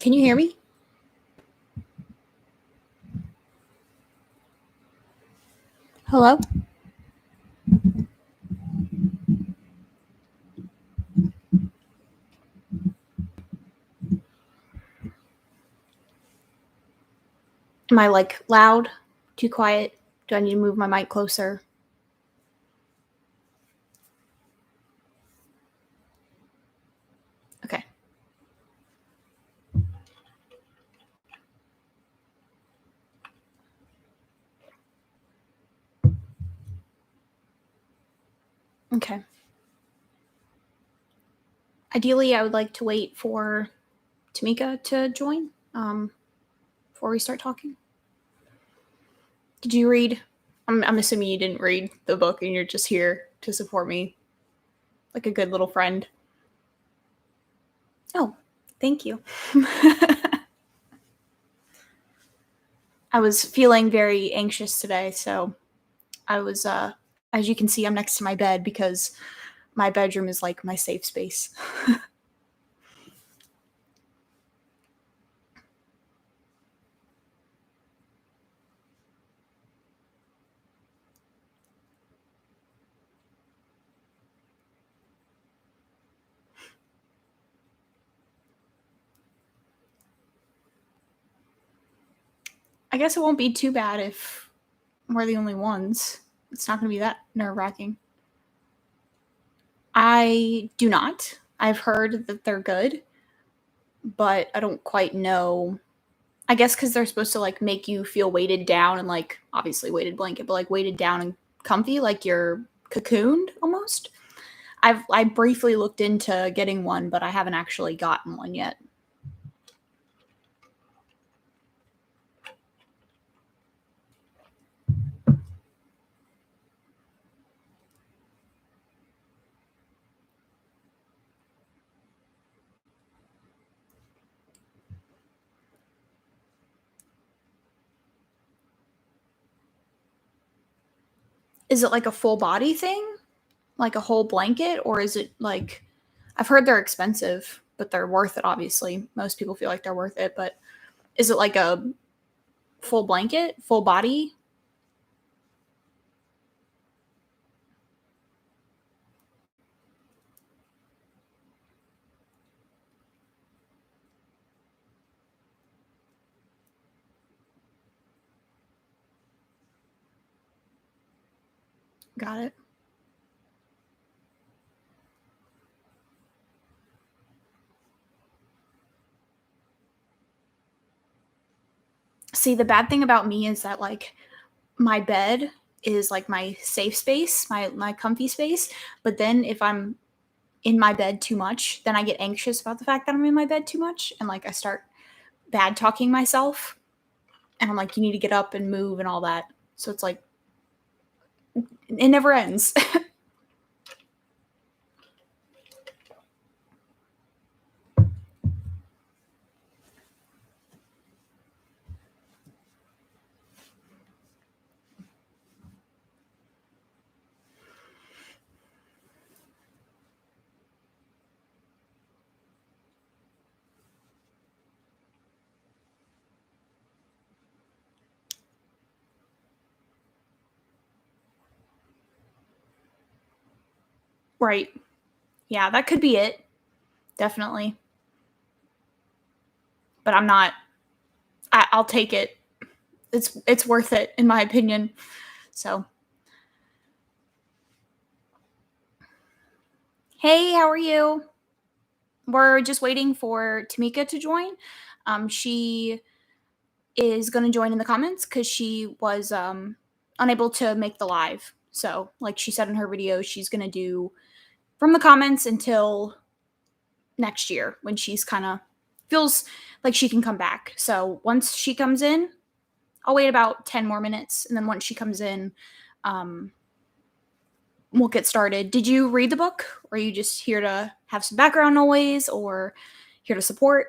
Can you hear me? Hello? Am I like loud? Too quiet? Do I need to move my mic closer? Okay. Okay. Ideally, I would like to wait for Tamika to join before we start talking. Did you read? I'm assuming you didn't read the book and you're just here to support me like a good little friend. Oh, thank you. I was feeling very anxious today, so I was, as you can see, I'm next to my bed because my bedroom is like my safe space. I guess it won't be too bad if we're the only ones. It's not going to be that nerve-wracking. I do not. I've heard that they're good, but I don't quite know. I guess because they're supposed to like make you feel weighted down and like obviously weighted blanket, but like weighted down and comfy, like you're cocooned almost. I briefly looked into getting one, but I haven't actually gotten one yet. Is it like a full body thing? Like a whole blanket? Or is it like, I've heard they're expensive, but they're worth it, obviously. Most people feel like they're worth it, but is it like a full blanket, full body? Got it. See, the bad thing about me is that like my bed is like my safe space, my comfy space, but then if I'm in my bed too much, then I get anxious about the fact that I'm in my bed too much and like I start bad talking myself and I'm like you need to get up and move and all that. So it's like it never ends. Right. Yeah, that could be it. Definitely. But I'm not I'll take it. It's worth it in my opinion. So, hey, how are you? We're just waiting for Tamika to join. She is going to join in the comments because she was unable to make the live. So, like she said in her video, she's going to do from the comments until next year when she's kind of feels like she can come back. So, once she comes in, I'll wait about 10 more minutes. And then once she comes in, um, we'll get started. Did you read the book? Or are you just here to have some background noise or here to support?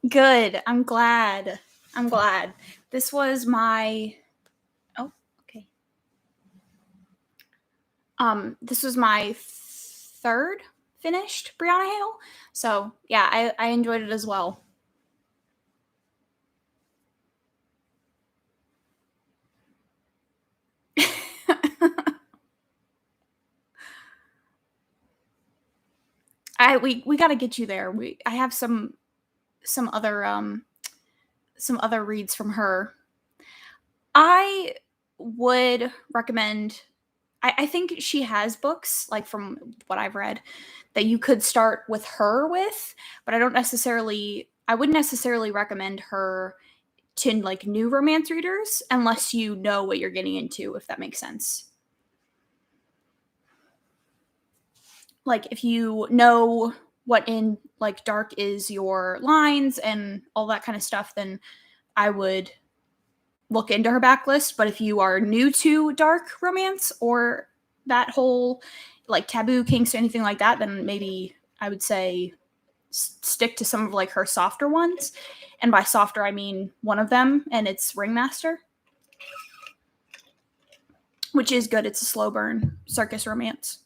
Good. I'm glad. I'm glad. This was my oh, okay. This was my third finished Brianna Hale. So yeah, I enjoyed it as well. We gotta get you there. I have some other some other reads from her. I would recommend I think she has books, like from what I've read, that you could start with her with, but I wouldn't necessarily recommend her to like new romance readers unless you know what you're getting into, if that makes sense. Like if you know what in like dark is your lines and all that kind of stuff, then I would look into her backlist. But if you are new to dark romance or that whole like taboo kinks or anything like that, then maybe I would say stick to some of like her softer ones. And by softer, I mean one of them, and it's Ringmaster, which is good. It's a slow burn circus romance.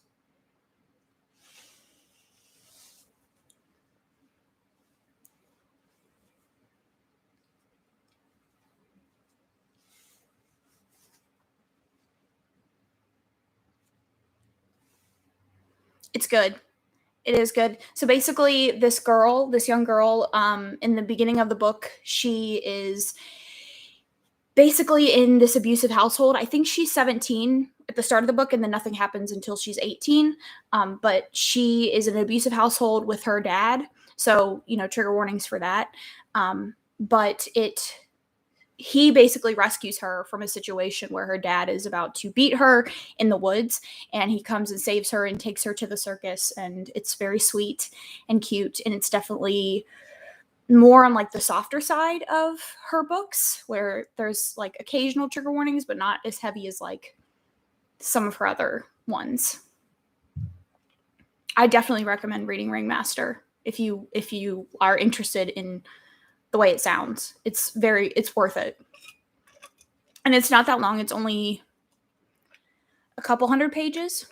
It's good. It is good. So basically, this young girl, in the beginning of the book, she is basically in this abusive household. I think she's 17 at the start of the book, and then nothing happens until she's 18. But she is in an abusive household with her dad. So, trigger warnings for that. But he basically rescues her from a situation where her dad is about to beat her in the woods, and he comes and saves her and takes her to the circus, and it's very sweet and cute, and it's definitely more on like the softer side of her books where there's like occasional trigger warnings but not as heavy as like some of her other ones. I definitely recommend reading Ringmaster if you are interested in the way it sounds. It's worth it. And it's not that long. It's only a couple hundred pages.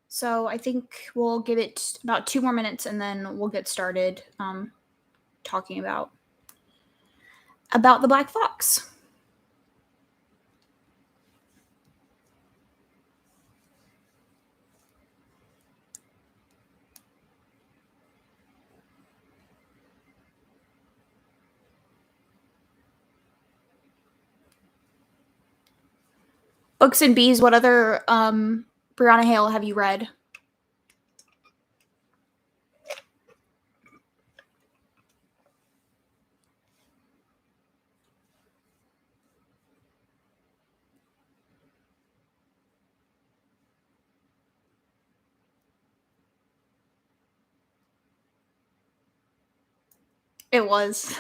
So I think we'll give it about 2 more minutes and then we'll get started talking about the Black Fox. Books and Bees, what other Brianna Hale have you read? It was.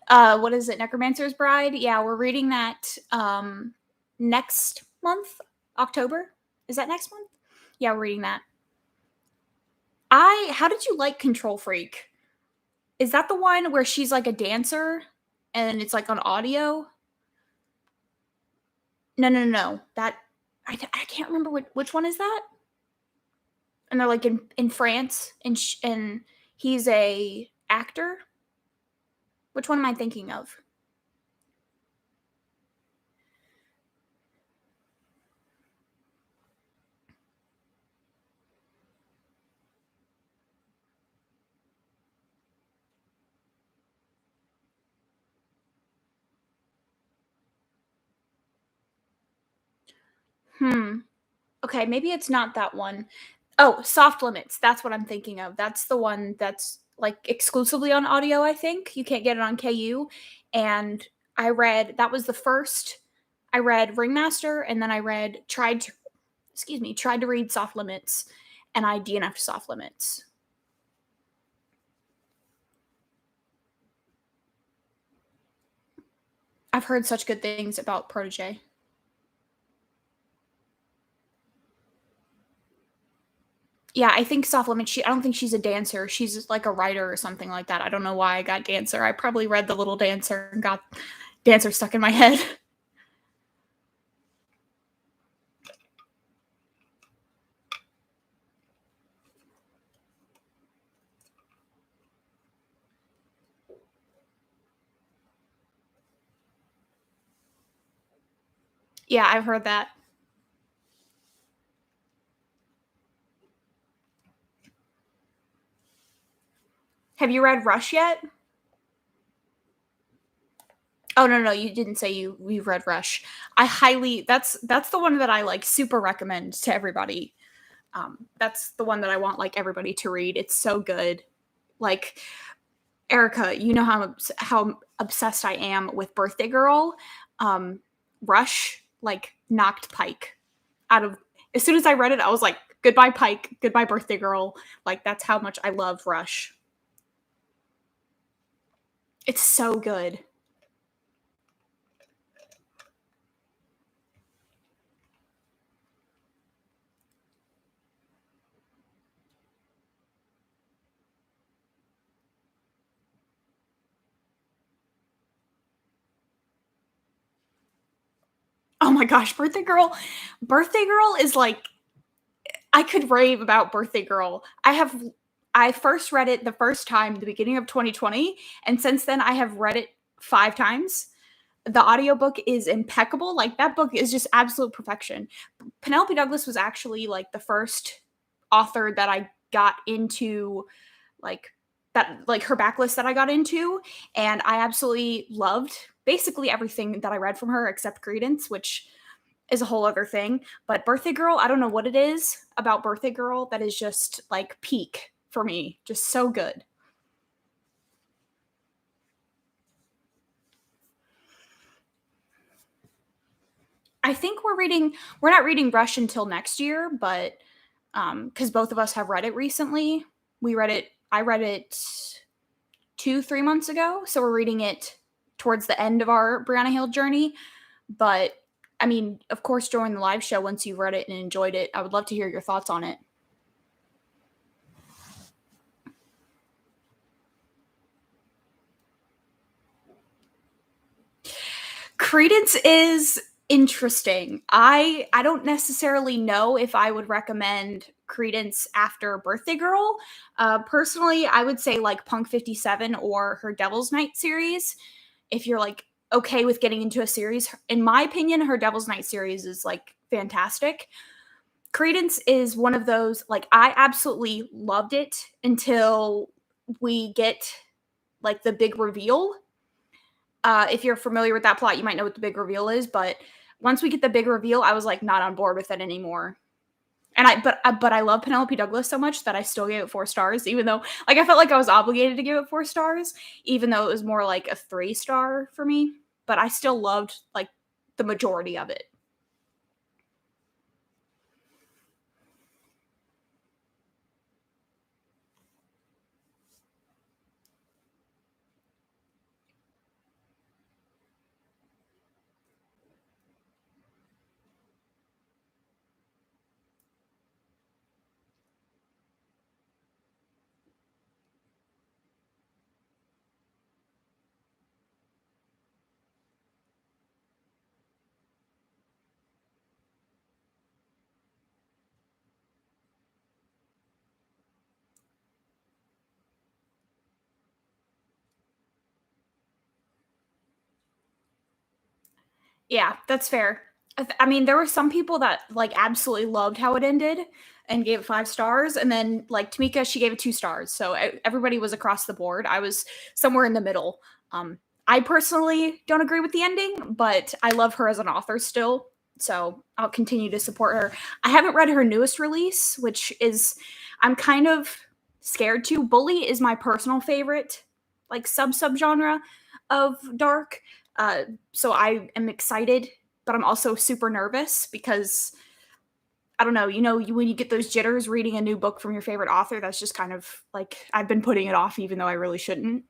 What is it? Necromancer's Bride? Yeah, we're reading that next month, October. Is that next month? Yeah, we're reading that. How did you like Control Freak? Is that the one where she's like a dancer and it's like on audio? No, no, no, no. I can't remember which one is that. And they're like in France, and he's a actor. Which one am I thinking of? Hmm. Okay, maybe it's not that one. Oh, Soft Limits. That's what I'm thinking of. That's the one that's like exclusively on audio, I think. You can't get it on KU. And I read that was the first. I read Ringmaster and then I read tried to read Soft Limits and I DNF'd Soft Limits. I've heard such good things about Protege. Yeah, I think Soft Limits. I don't think she's a dancer. She's just like a writer or something like that. I don't know why I got dancer. I probably read The Little Dancer and got dancer stuck in my head. Yeah, I've heard that. Have you read Rush yet? Oh no, no, you didn't say you read Rush. I highly that's the one that I like super recommend to everybody. That's the one that I want like everybody to read. It's so good. Like Erica, you know how obsessed I am with Birthday Girl. Um, Rush like knocked Pike out of. As soon as I read it, I was like, "Goodbye, Pike. Goodbye, Birthday Girl." Like that's how much I love Rush. It's so good. Oh my gosh, Birthday Girl. Birthday Girl is like I could rave about Birthday Girl. I first read it the first time the beginning of 2020 and since then I have read it 5 times. The audiobook is impeccable. Like that book is just absolute perfection. Penelope Douglas was actually like the first author that I got into like her backlist that I got into and I absolutely loved basically everything that I read from her except Credence, which is a whole other thing. But Birthday Girl, I don't know what it is about Birthday Girl that is just like peak for me. Just so good. I think we're not reading Rush until next year, but because both of us have read it recently. I read it 2, 3 months ago. So we're reading it towards the end of our Brianna Hale journey. But I mean, of course, join the live show once you've read it and enjoyed it. I would love to hear your thoughts on it. Credence is interesting. I don't necessarily know if I would recommend Credence after Birthday Girl. Personally, I would say like Punk 57 or her Devil's Night series. If you're like okay with getting into a series, in my opinion, her Devil's Night series is like fantastic. Credence is one of those like I absolutely loved it until we get like the big reveal. If you're familiar with that plot, you might know what the big reveal is. But once we get the big reveal, I was like not on board with it anymore. And but I love Penelope Douglas so much that I still gave it 4 stars, even though like I felt like I was obligated to give it 4 stars, even though it was more like a 3 star for me. But I still loved like the majority of it. Yeah, that's fair. I mean, there were some people that like absolutely loved how it ended and gave it 5 stars, and then like Tamika, she gave it 2 stars. So everybody was across the board. I was somewhere in the middle. Um, I personally don't agree with the ending, but I love her as an author still, so I'll continue to support her. I haven't read her newest release, which is I'm kind of scared to. Bully is my personal favorite, like subgenre of dark. Uh, so I am excited, but I'm also super nervous because I don't know, when you get those jitters reading a new book from your favorite author, that's just kind of like I've been putting it off even though I really shouldn't.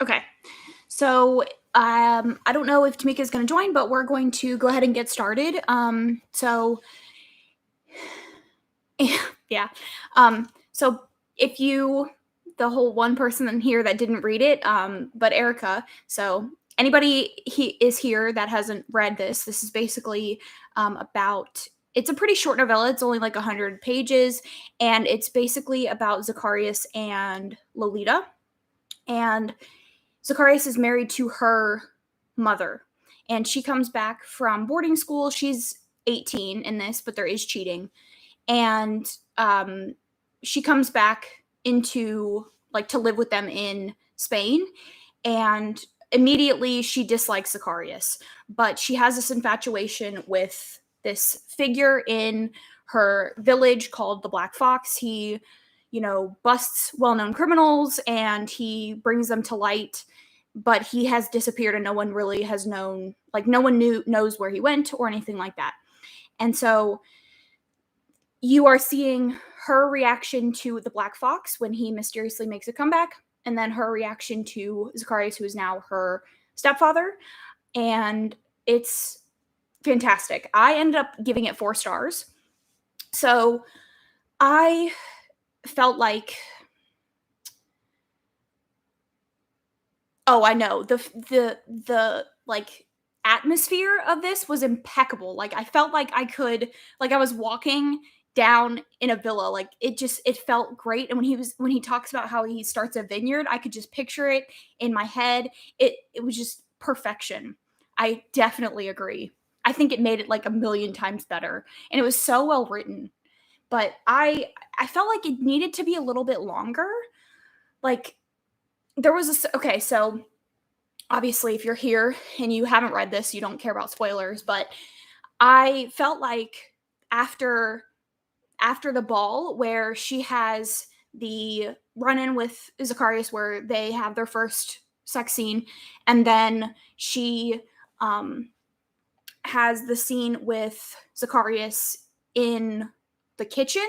Okay. So I don't know if Tamika is going to join, but we're going to go ahead and get started. Yeah. So if you, the whole one person in here that didn't read it, but Erica. So anybody he is here that hasn't read this. This is basically about. It's a pretty short novella. It's only like 100 pages, and it's basically about Zacharias and Lolita. And Zacharias is married to her mother, and she comes back from boarding school. She's 18 in this, but there is cheating, and she comes back into like to live with them in Spain, and immediately she dislikes Zacharias, but she has this infatuation with this figure in her village called the Black Fox. He, busts well-known criminals and he brings them to light, but he has disappeared and no one really has known, like no one knows where he went or anything like that. And so you are seeing her reaction to the Black Fox when he mysteriously makes a comeback, and then her reaction to Zacharias, who is now her stepfather. And it's fantastic. I ended up giving it 4 stars. So I felt like, oh, I know the like atmosphere of this was impeccable. Like I felt like I was walking down in a villa. Like it felt great. And when he talks about how he starts a vineyard, I could just picture it in my head. It was just perfection. I definitely agree. I think it made it like a million times better. And it was so well written. But I felt like it needed to be a little bit longer. Like there was okay, so obviously if you're here and you haven't read this, you don't care about spoilers, but I felt like after the ball where she has the run-in with Zacharias where they have their first sex scene, and then she um has the scene with Zacharias in the kitchen,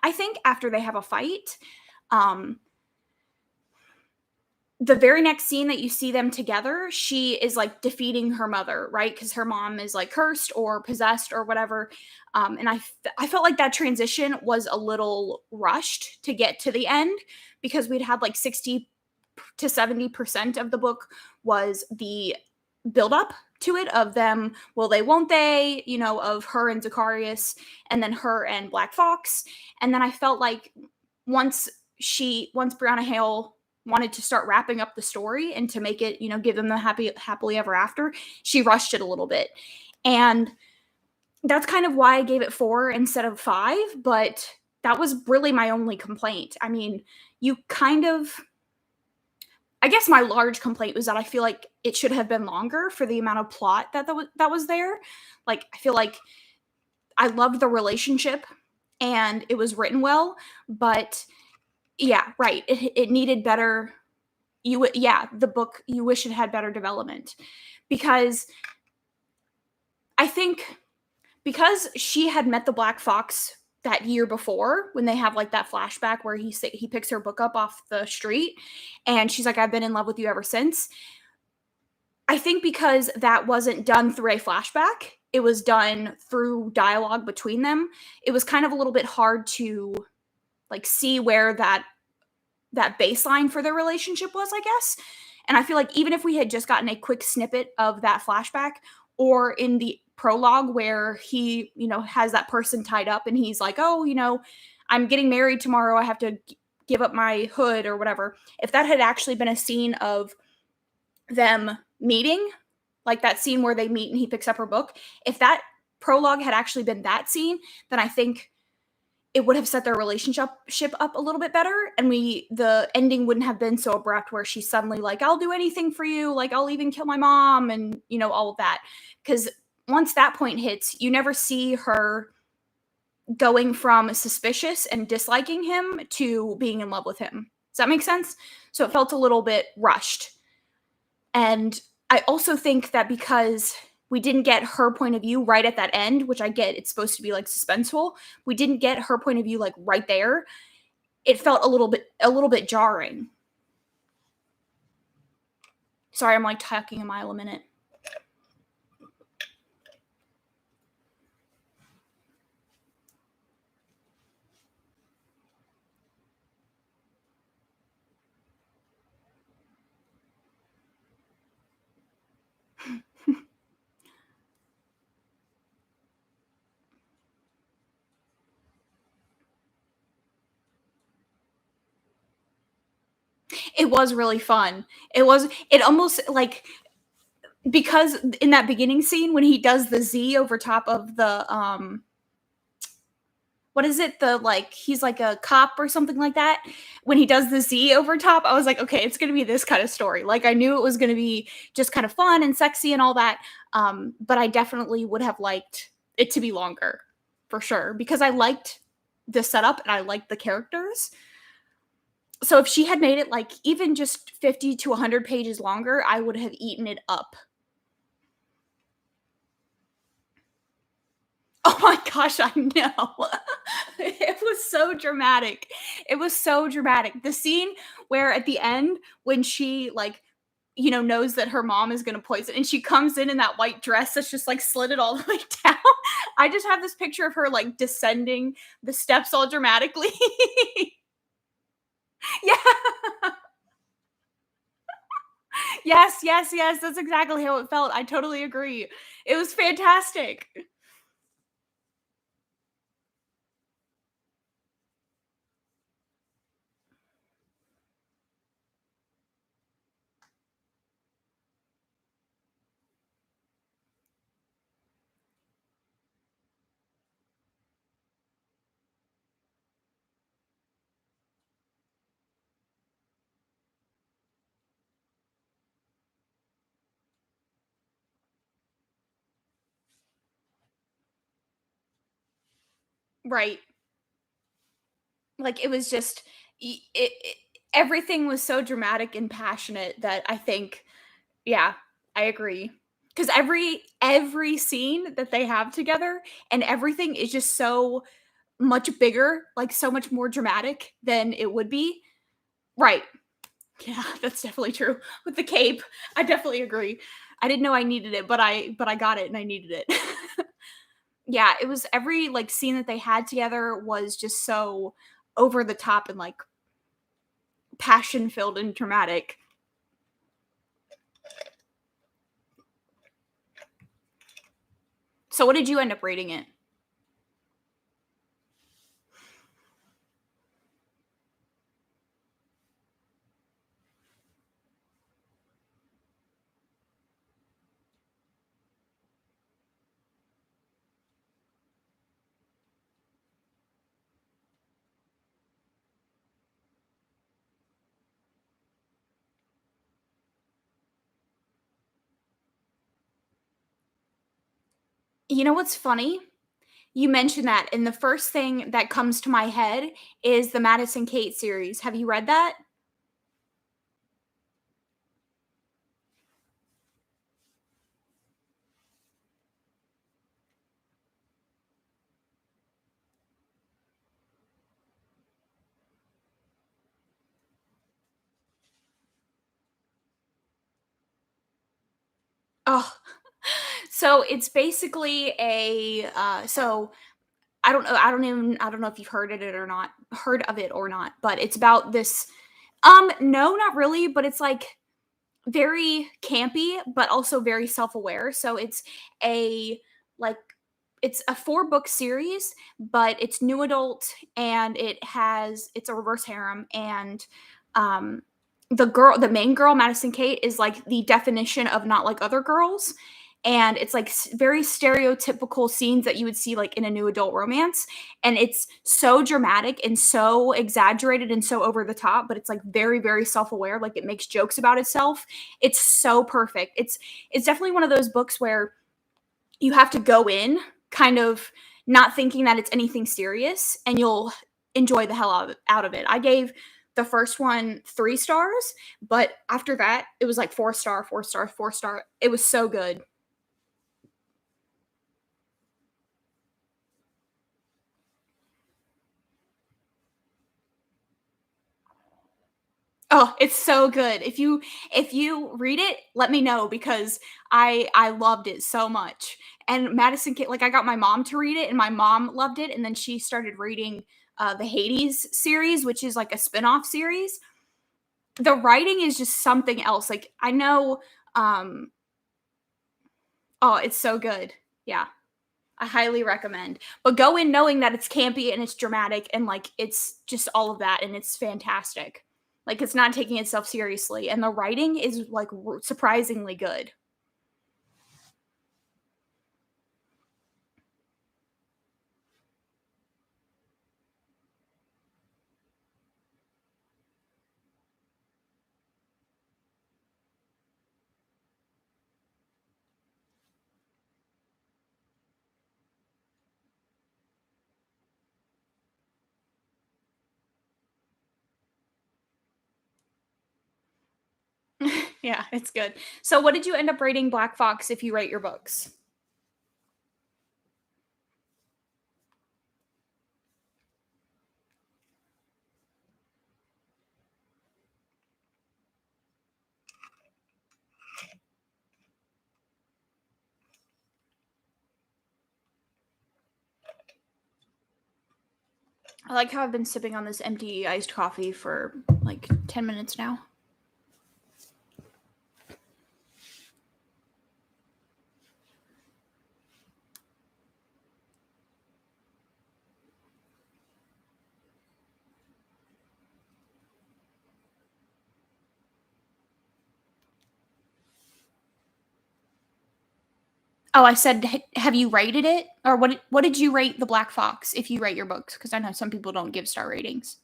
I think after they have a fight. um the very next scene that you see them together, she is like defeating her mother, right? Because her mom is like cursed or possessed or whatever. And I felt like that transition was a little rushed to get to the end because we'd had like 60 to 70% of the book was the build up to it of them, will they, won't they, of her and Zacharias, and then her and Black Fox. And then I felt like once once Brianna Hale wanted to start wrapping up the story and to make it, give them the happily ever after, she rushed it a little bit. And that's kind of why I gave it 4 instead of 5, but that was really my only complaint. I mean, you kind of I guess my large complaint was that I feel like it should have been longer for the amount of plot that was there. Like I feel like I loved the relationship and it was written well, but yeah, right. It needed better. Yeah, the book, you wish it had better development, because I think because she had met the Black Fox that year before when they have like that flashback where he picks her book up off the street and she's like, I've been in love with you ever since. I think because that wasn't done through a flashback, it was done through dialogue between them, it was kind of a little bit hard to like see where that baseline for their relationship was, I guess. And I feel like even if we had just gotten a quick snippet of that flashback, or in the prologue where he, has that person tied up and he's like, "Oh, I'm getting married tomorrow. I have to give up my hood or whatever." If that had actually been a scene of them meeting, like that scene where they meet and he picks up her book, if that prologue had actually been that scene, then I think it would have set their relationship up a little bit better, and the ending wouldn't have been so abrupt where she's suddenly like, "I'll do anything for you, like I'll even kill my mom," and all of that. Because once that point hits, you never see her going from suspicious and disliking him to being in love with him. Does that make sense? So it felt a little bit rushed. And I also think that because we didn't get her point of view right at that end, which I get it's supposed to be like suspenseful, we didn't get her point of view like right there. It felt a little bit jarring. Sorry, I'm like talking a mile a minute. It was really fun. It almost like, because in that beginning scene when he does the Z over top of the what is it? The like he's like a cop or something like that. When he does the Z over top, I was like, okay, it's gonna be this kind of story. Like I knew it was gonna be just kind of fun and sexy and all that. But I definitely would have liked it to be longer, for sure, because I liked the setup and I liked the characters. So if she had made it like even just 50 to 100 pages longer, I would have eaten it up. Oh my gosh, I know. It was so dramatic. It was so dramatic. The scene where at the end, when she like, knows that her mom is gonna poison, and she comes in that white dress that's just like slitted all the way down. I just have this picture of her like descending the steps all dramatically. Yeah. Yes, yes, yes. That's exactly how it felt. I totally agree. It was fantastic. Right. Like, it was just everything was so dramatic and passionate that I think, yeah, I agree. Because every scene that they have together and everything is just so much bigger, like, so much more dramatic than it would be. Right. Yeah, that's definitely true. With the cape, I definitely agree. I didn't know I needed it, but I got it and I needed it. Yeah, it was every, like, scene that they had together was just so over the top and, like, passion-filled and dramatic. So what did you end up rating it? You know what's funny? You mentioned that, and the first thing that comes to my head is the Madison Kate series. Have you read that? Oh, So it's basically so I don't know if you've heard of it or not, but it's about this. No, not really, but it's like very campy, but also very self-aware. So a like it's a 4-book series, but it's new adult, and it's a reverse harem, and um the main girl, Madison Kate, is like the definition of not like other girls. And it's like very stereotypical scenes that you would see like in a new adult romance, and it's so dramatic and so exaggerated and so over the top, but it's like very very self-aware, like it makes jokes about itself. It's so perfect. It's definitely one of those books where you have to go in kind of not thinking that it's anything serious, and you'll enjoy the hell out of it. I gave the first one 3 stars, but after that it was like 4 star, 4 star, 4 star. It was so good. Oh, it's so good. If you read it, let me know, because I loved it so much. And Madison Kate, like I got my mom to read it, and my mom loved it, and then she started reading the Hades series, which is like a spin-off series. The writing is just something else. Like I know um oh, it's so good. Yeah. I highly recommend. But go in knowing that it's campy and it's dramatic, and like it's just all of that, and it's fantastic. Like it's not taking itself seriously, and the writing is like surprisingly good. Yeah, it's good. So what did you end up rating Black Fox if you rate your books? I like how I've been sipping on this empty iced coffee for like 10 minutes now. Oh, I said, have you rated it? Or what did you rate the Black Fox if you rate your books? Because I know some people don't give star ratings.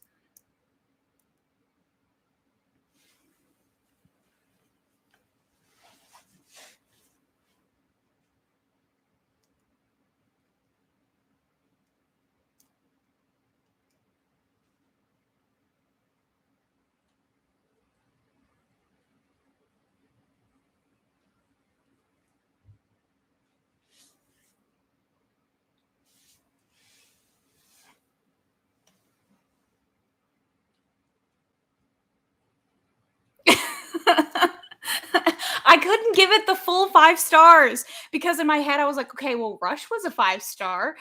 I couldn't give it the full 5 stars because in my head I was like, okay, well, Rush was a 5 star.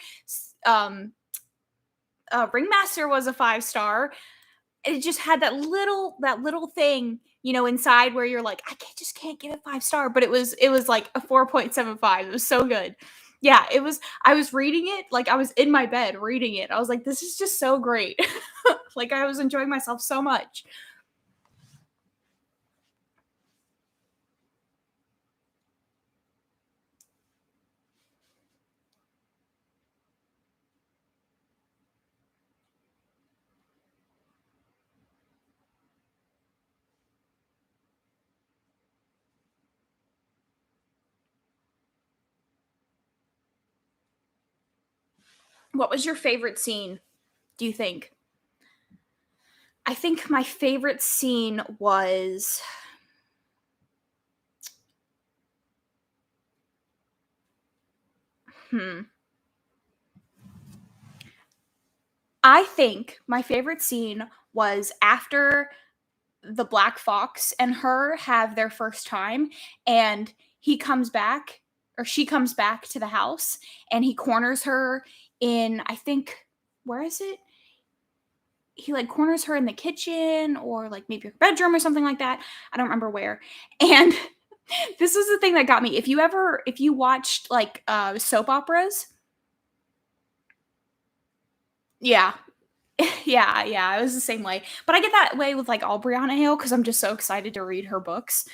Ringmaster was a 5 star. It just had that little thing, inside where you're like, just can't give it 5 star. But it was like a 4.75. It was so good. Yeah, it was. I was reading it like I was in my bed reading it. I was like, this is just so great. Like I was enjoying myself so much. What was your favorite scene, do you think? I think my favorite scene was hmm. I think my favorite scene was after the Black Fox and her have their first time, and he comes back or she comes back to the house and he corners her in, I think, where is it? He like corners her in the kitchen or like maybe her bedroom or something like that. I don't remember where. And this was the thing that got me. If you watched like soap operas, yeah. Yeah, it was the same way. But I get that way with like all Brianna Hale because I'm just so excited to read her books.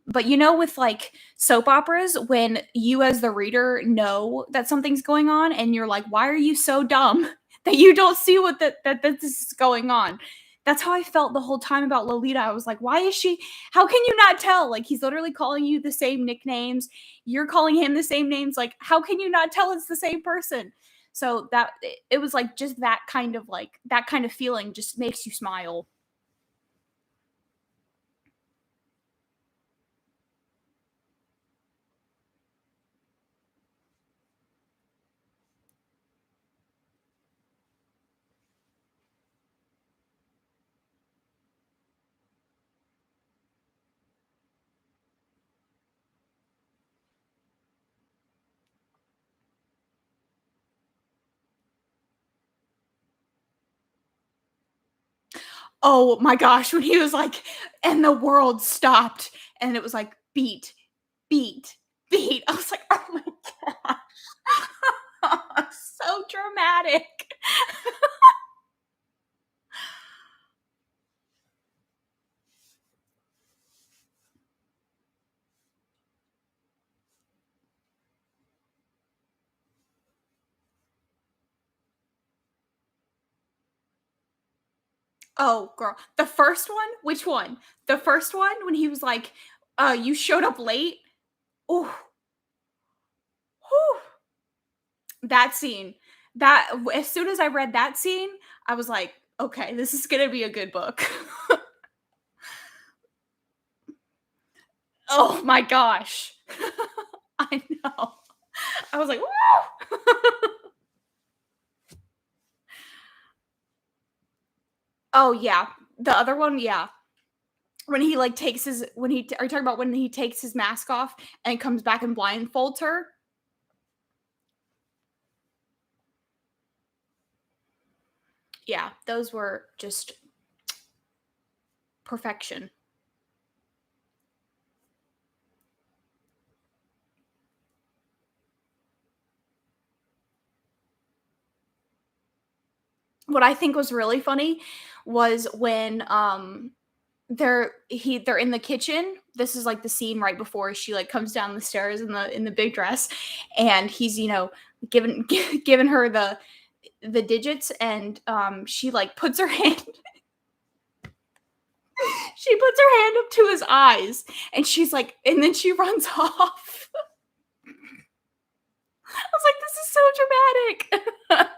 But with like soap operas, when you as the reader know that something's going on, and you're like, "Why are you so dumb that you don't see that this is going on?" That's how I felt the whole time about Lolita. I was like, "Why is she? How can you not tell? Like he's literally calling you the same nicknames. You're calling him the same names. Like how can you not tell it's the same person?" So that it was like just that kind of feeling just makes you smile. Oh my gosh, when he was like, and the world stopped, and it was like beat, beat, beat. I was like, oh my gosh. So dramatic. Oh girl. The first one? Which one? The first one when he was like, you showed up late? Oh, that scene. As soon as I read that scene, I was like, okay, this is gonna be a good book. Oh my gosh. I know. I was like, "Woo!" Oh, yeah. The other one, yeah. When he, like, takes his when he are you talking about when he takes his mask off and comes back and blindfolds her? Yeah, those were just perfection. What I think was really funny was when, they're in the kitchen. This is, like, the scene right before she, like, comes down the stairs in the big dress, and he's, giving giving her the digits, and, she, like, puts her hand she puts her hand up to his eyes, and she's like and then she runs off. I was like, "This is so dramatic."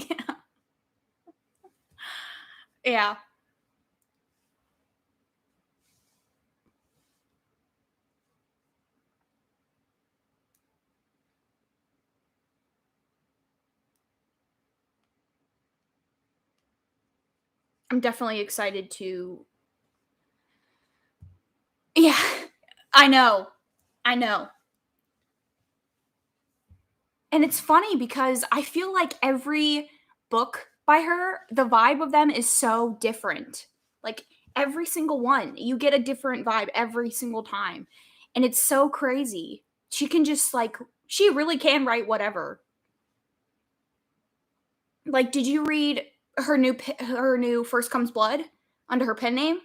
Yeah. Yeah. I'm definitely excited to Yeah. I know. I know. And it's funny because I feel like every book by her, the vibe of them is so different. Like every single one, you get a different vibe every single time. And it's so crazy. She can just like she really can write whatever. Like did you read her new First Comes Blood under her pen name?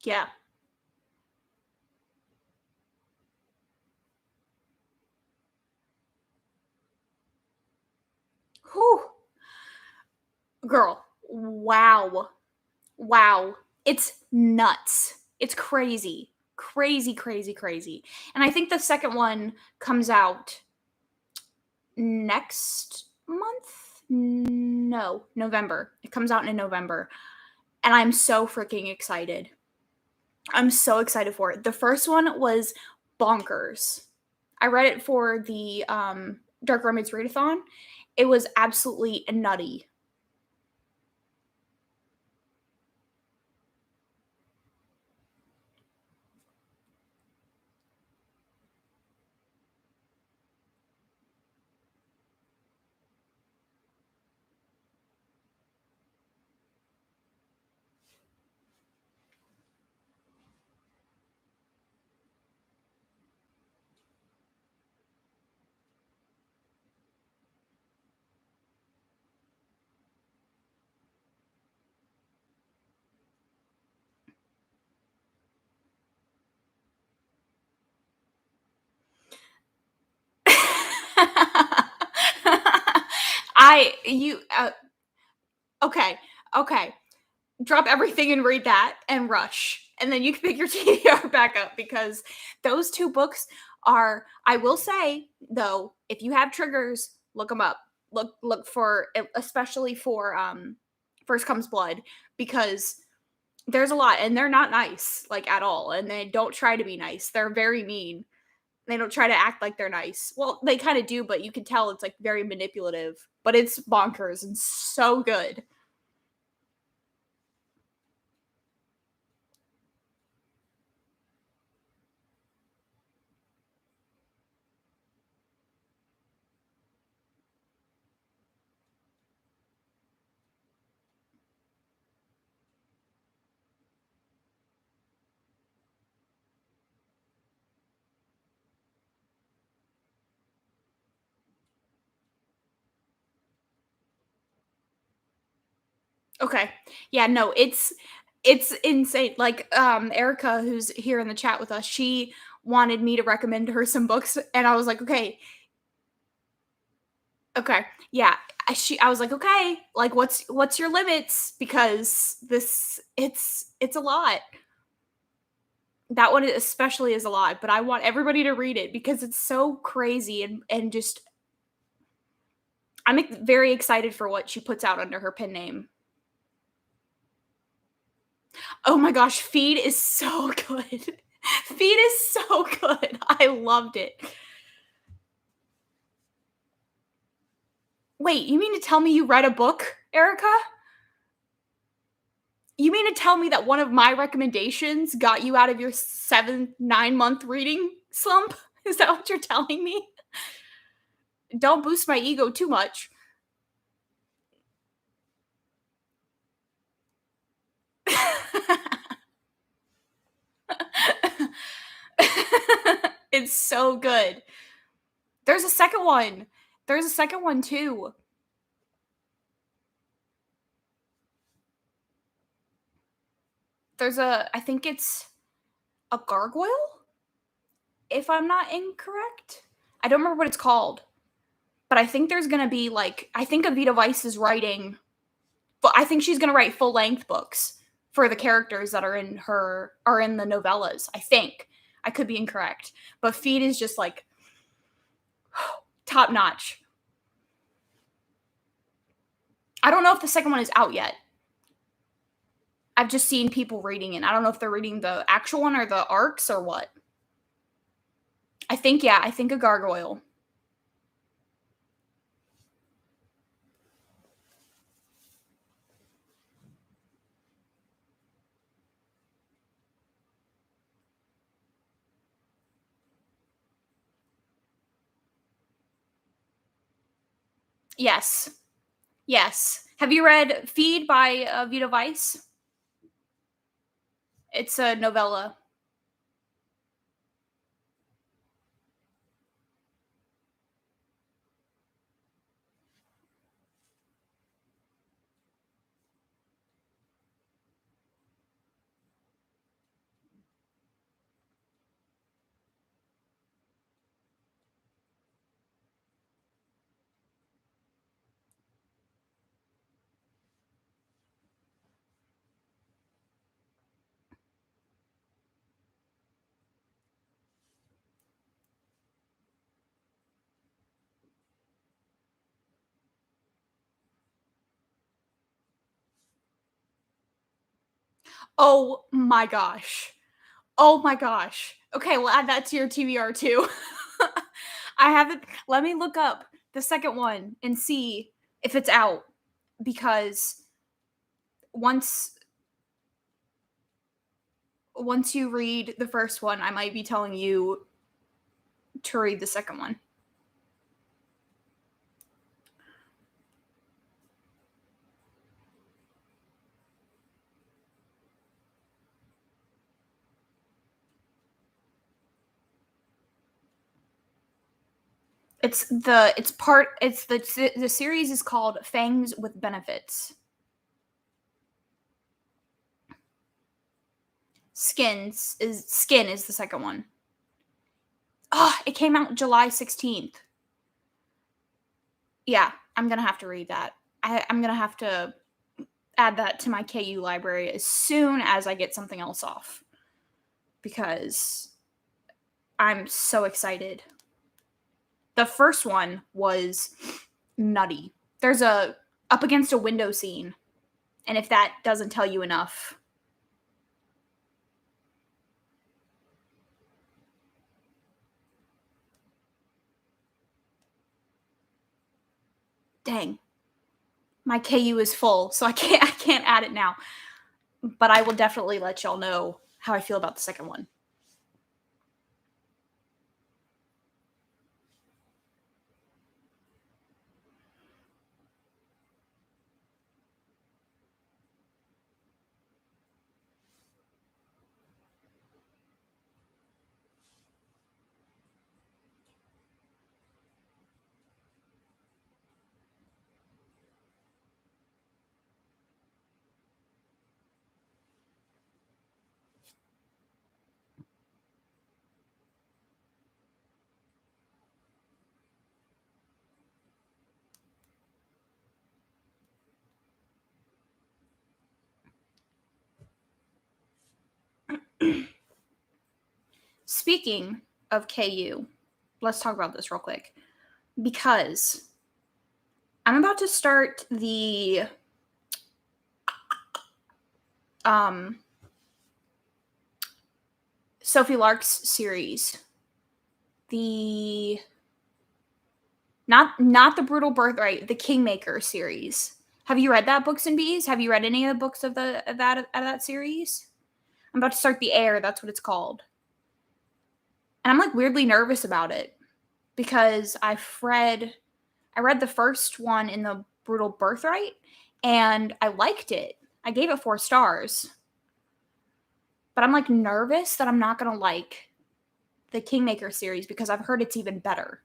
Yeah. Whew. Girl. Wow. Wow. It's nuts. It's crazy. Crazy, crazy, crazy. And I think the second one comes out next month? No, November. It comes out in November. And I'm so freaking excited. I'm so excited for it. The first one was bonkers. I read it for the Dark Romance Readathon. It was absolutely nutty. I you okay, okay. Drop everything and read that and rush. And then you can pick your TBR back up because those two books are, I will say though, if you have triggers, look them up. Look for, especially for First Comes Blood, because there's a lot and they're not nice like at all, and they don't try to be nice. They're very mean. They don't try to act like they're nice. Well, they kind of do, but you can tell it's like very manipulative. But it's bonkers and so good. Okay. Yeah, no, it's insane. Like Erica, who's here in the chat with us, she wanted me to recommend her some books and I was like, "Okay. Okay. Yeah." I was like, "Okay, like what's your limits because this it's a lot." That one especially is a lot, but I want everybody to read it because it's so crazy and just I'm very excited for what she puts out under her pen name. Oh my gosh, Feed is so good. Feed is so good. I loved it. Wait, you mean to tell me you read a book, Erica? You mean to tell me that one of my recommendations got you out of your 9 month reading slump? Is that what you're telling me? Don't boost my ego too much. It's so good. There's a second one. There's a second one too. I think it's a gargoyle, if I'm not incorrect. I don't remember what it's called, but I think there's gonna be like, I think Avita Weiss is writing, but I think she's gonna write full length books for the characters that are in the novellas. I think I could be incorrect, but Feed is just like top notch. I don't know if the second one is out yet. I've just seen people reading it. I don't know if they're reading the actual one or the arcs or what. I think, yeah, I think a gargoyle. Yes. Yes. Have you read Feed by Vita Weiss? It's a novella. Oh my gosh. Oh my gosh. Okay, we'll add that to your TBR too. I haven't let me look up the second one and see if it's out because once once you read the first one, I might be telling you to read the second one. The series is called Fangs with Benefits. Skin is the second one. Oh, it came out July 16th. Yeah, I'm gonna have to read that. I'm gonna have to add that to my KU library as soon as I get something else off because I'm so excited. The first one was nutty. There's a up against a window scene, and if that doesn't tell you enough, dang, my KU is full, so I can't add it now. But I will definitely let y'all know how I feel about the second one. Speaking of KU, let's talk about this real quick because I'm about to start the um Sophie Lark's series. The not the Brutal Birthright, the Kingmaker series. Have you read that Books and Bees? Have you read any of the books of that series? I'm about to start The Air, that's what it's called. And I'm like weirdly nervous about it because I read the first one in the Brutal Birthright and I liked it. I gave it 4 stars. But I'm like nervous that I'm not going to like the Kingmaker series because I've heard it's even better.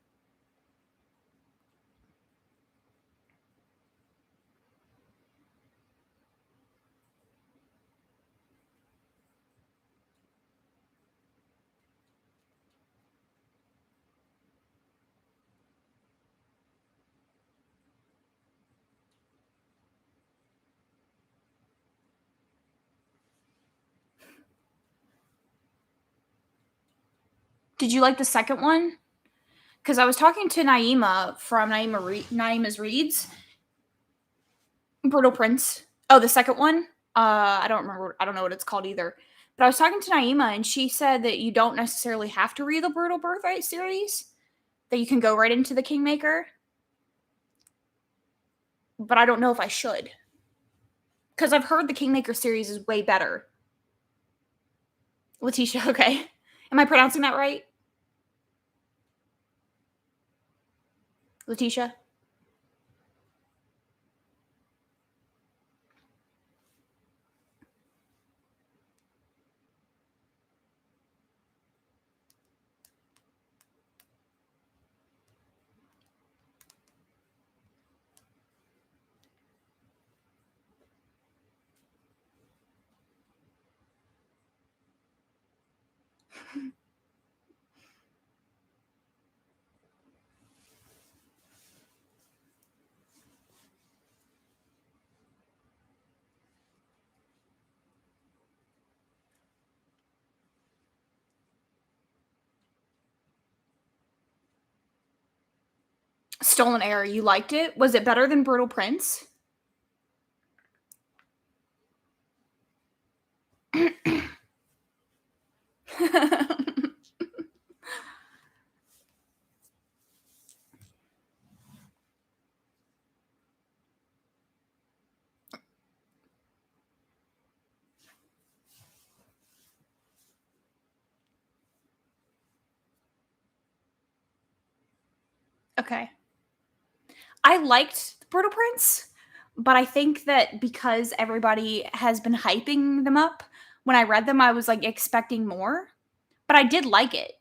Did you like the second one? Because I was talking to Naima from Naima's Reads. Brutal Prince. Oh, the second one? I don't remember. I don't know what it's called either. But I was talking to Naima, and she said that you don't necessarily have to read the Brutal Birthright series, that you can go right into the Kingmaker. But I don't know if I should. Because I've heard the Kingmaker series is way better. Letitia, okay. Am I pronouncing that right? Letitia? Stolen Air, you liked it? Was it better than Brutal Prince? Okay. I liked the Brutal Prince, but I think that because everybody has been hyping them up, when I read them, I was like expecting more, but I did like it.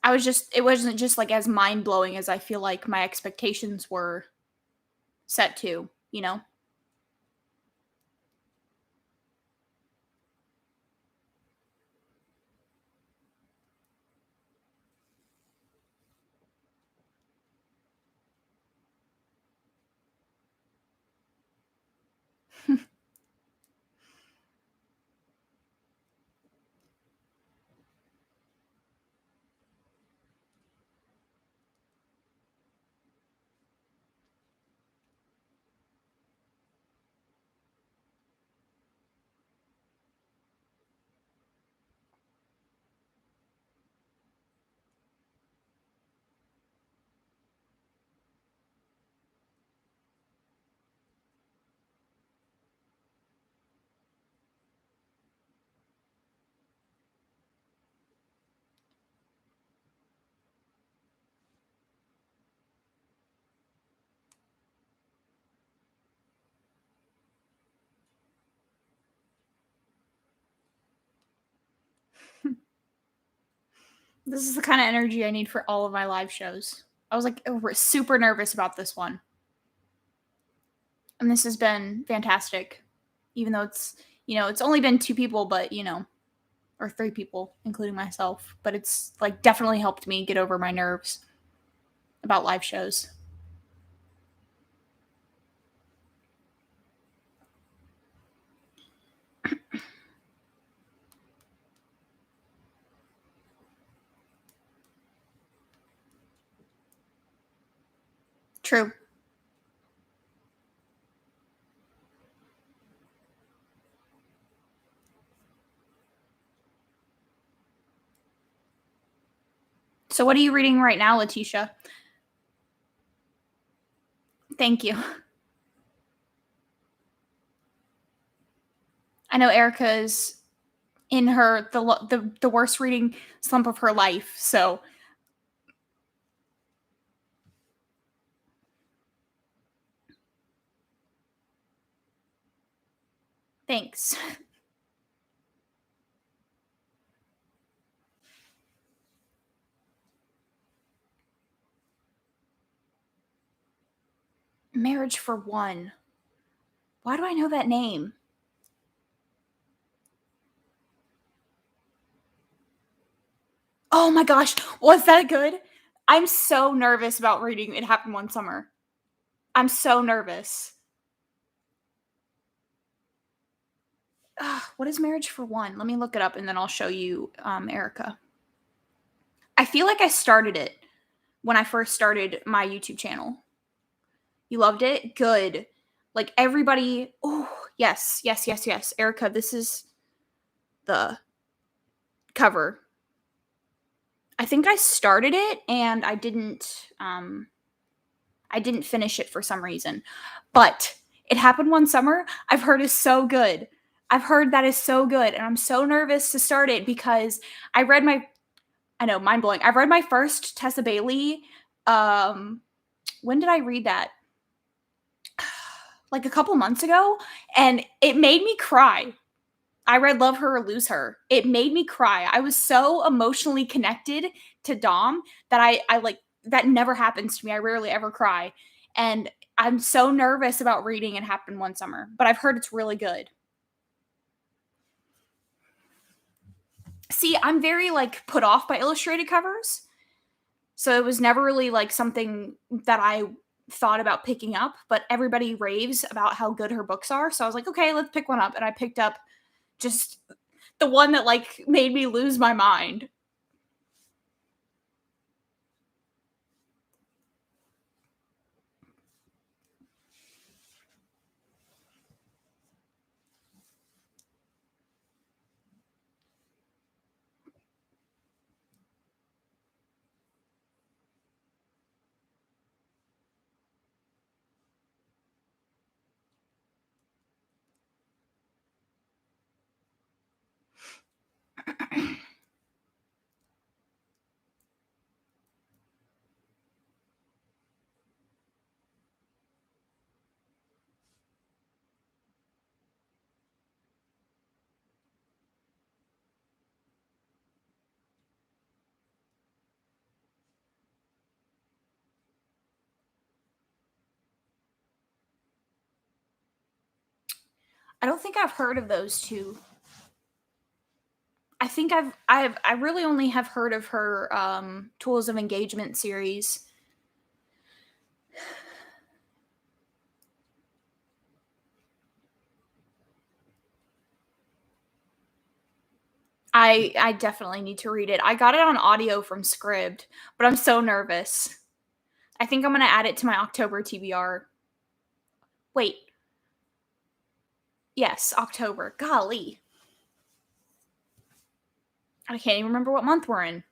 It wasn't just like as mind blowing as I feel like my expectations were set to, you know? This is the kind of energy I need for all of my live shows. I was like super nervous about this one. And this has been fantastic. Even though it's only been two people, but or three people, including myself. But it's like definitely helped me get over my nerves about live shows. True. So what are you reading right now, Letitia? Thank you. I know Erica is in her the worst reading slump of her life. So thanks. Marriage for One. Why do I know that name? Oh my gosh, was that good? I'm so nervous about reading It Happened One Summer. I'm so nervous. What is Marriage for One? Let me look it up and then I'll show you Erica. I feel like I started it when I first started my YouTube channel. You loved it? Good. Like everybody, oh, yes, yes, yes, yes. Erica, this is the cover. I think I started it and I didn't finish it for some reason. But It Happened One Summer, I've heard is so good. I've heard that is so good and I'm so nervous to start it because I know, mind blowing. I've read my first Tessa Bailey. When did I read that? Like a couple months ago, and it made me cry. I read Love Her or Lose Her. It made me cry. I was so emotionally connected to Dom that I like that never happens to me. I rarely ever cry. And I'm so nervous about reading It Happened One Summer, but I've heard it's really good. See, I'm very like put off by illustrated covers. So it was never really like something that I thought about picking up, but everybody raves about how good her books are. So I was like, okay, let's pick one up. And I picked up just the one that like made me lose my mind. I don't think I've heard of those two. I think I really only have heard of her Tools of Engagement series. I definitely need to read it. I got it on audio from Scribd, but I'm so nervous. I think I'm gonna add it to my October TBR. Wait, yes, October. Golly, I can't even remember what month we're in.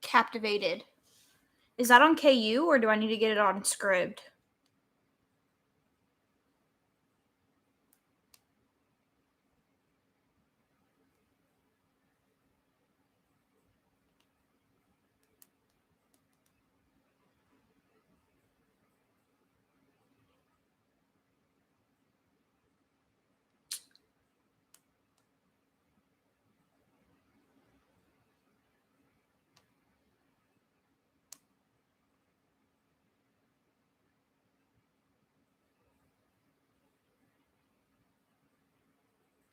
Captivated. Is that on KU or do I need to get it on Scribd?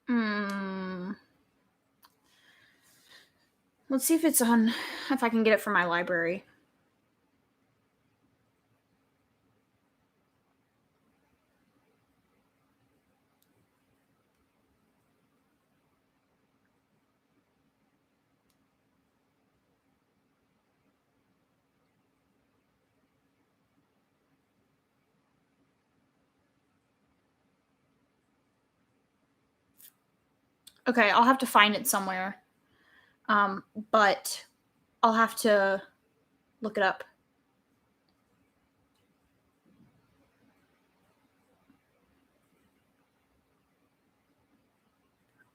Hmm. Let's see if it's on. If I can get it from my library. Okay, I'll have to find it somewhere. But I'll have to look it up.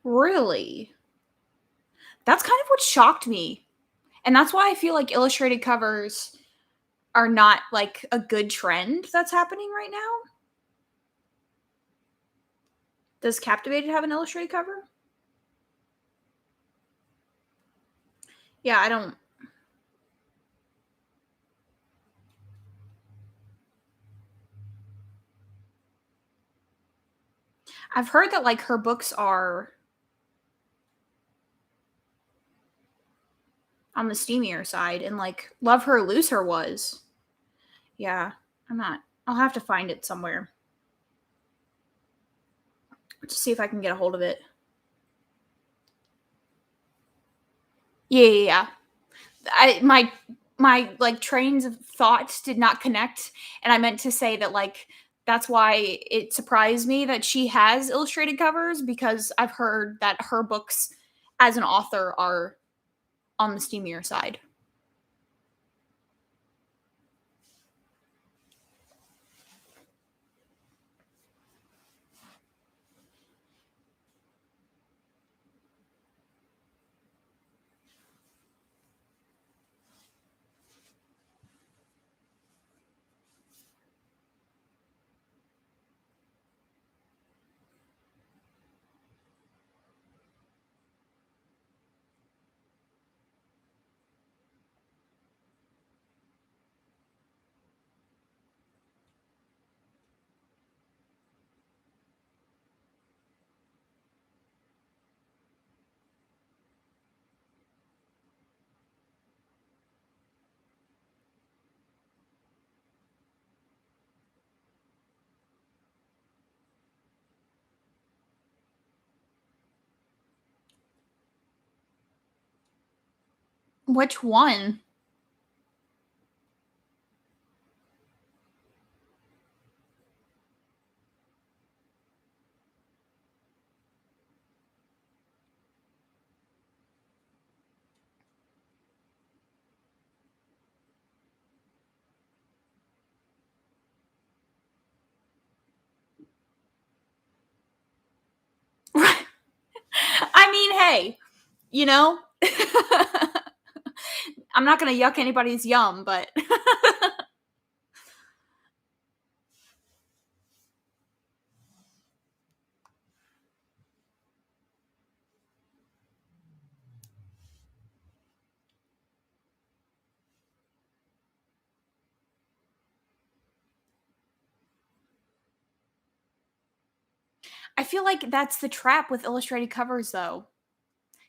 Really? That's kind of what shocked me. And that's why I feel like illustrated covers are not like a good trend that's happening right now. Does Captivated have an illustrated cover? Yeah, I don't. I've heard that like her books are on the steamier side, and like Love Her Lose Her was. Yeah, I'm not. I'll have to find it somewhere to see if I can get a hold of it. Yeah, yeah, yeah. My like trains of thoughts did not connect, and I meant to say that like that's why it surprised me that she has illustrated covers because I've heard that her books as an author are on the steamier side. Which one? hey, you know, I'm not going to yuck anybody's yum, but I feel like that's the trap with illustrated covers, though.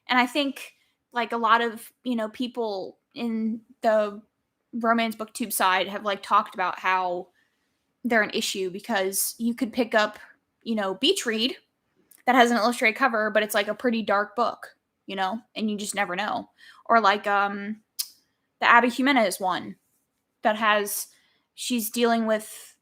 And I think like a lot of, people in the romance booktube side have like talked about how they're an issue because you could pick up, Beach Read that has an illustrated cover, but it's like a pretty dark book, and you just never know. Or like the Abby Jimenez one that has she's dealing with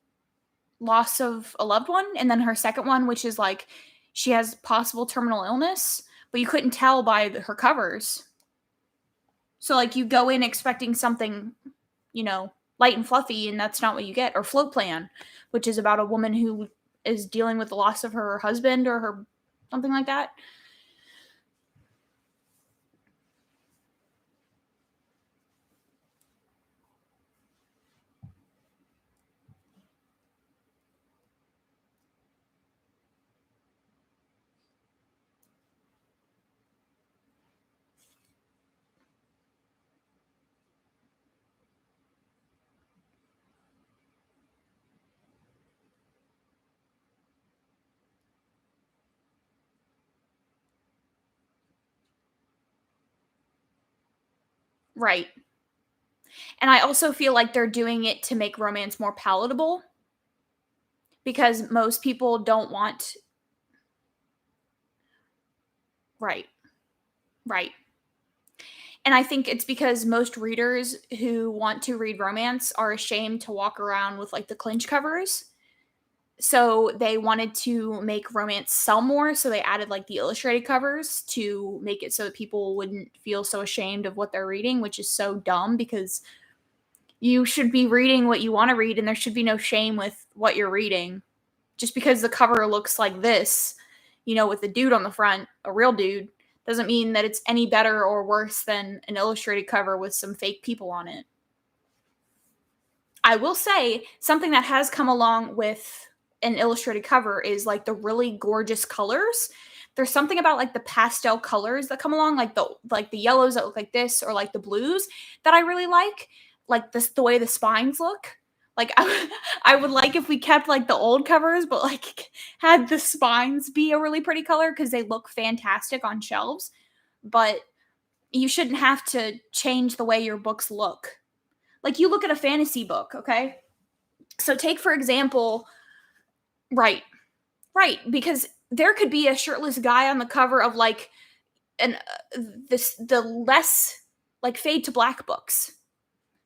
loss of a loved one, and then her second one, which is like she has possible terminal illness, but you couldn't tell by her covers. So like you go in expecting something, light and fluffy, and that's not what you get. Or Float Plan, which is about a woman who is dealing with the loss of her husband or her something like that. Right. And I also feel like they're doing it to make romance more palatable because most people don't want. Right. Right. And I think it's because most readers who want to read romance are ashamed to walk around with like the clinch covers. So they wanted to make romance sell more, so they added like the illustrated covers to make it so that people wouldn't feel so ashamed of what they're reading, which is so dumb because you should be reading what you want to read and there should be no shame with what you're reading. Just because the cover looks like this, with the dude on the front, a real dude, doesn't mean that it's any better or worse than an illustrated cover with some fake people on it. I will say something that has come along with an illustrated cover is like the really gorgeous colors. There's something about like the pastel colors that come along, like the yellows that look like this, or like the blues that I really like. Like this, the way the spines look. Like I would like if we kept like the old covers, but like had the spines be a really pretty color because they look fantastic on shelves. But you shouldn't have to change the way your books look. Like you look at a fantasy book, okay? So take for example, right, right, because there could be a shirtless guy on the cover of like an this the less like fade to black books.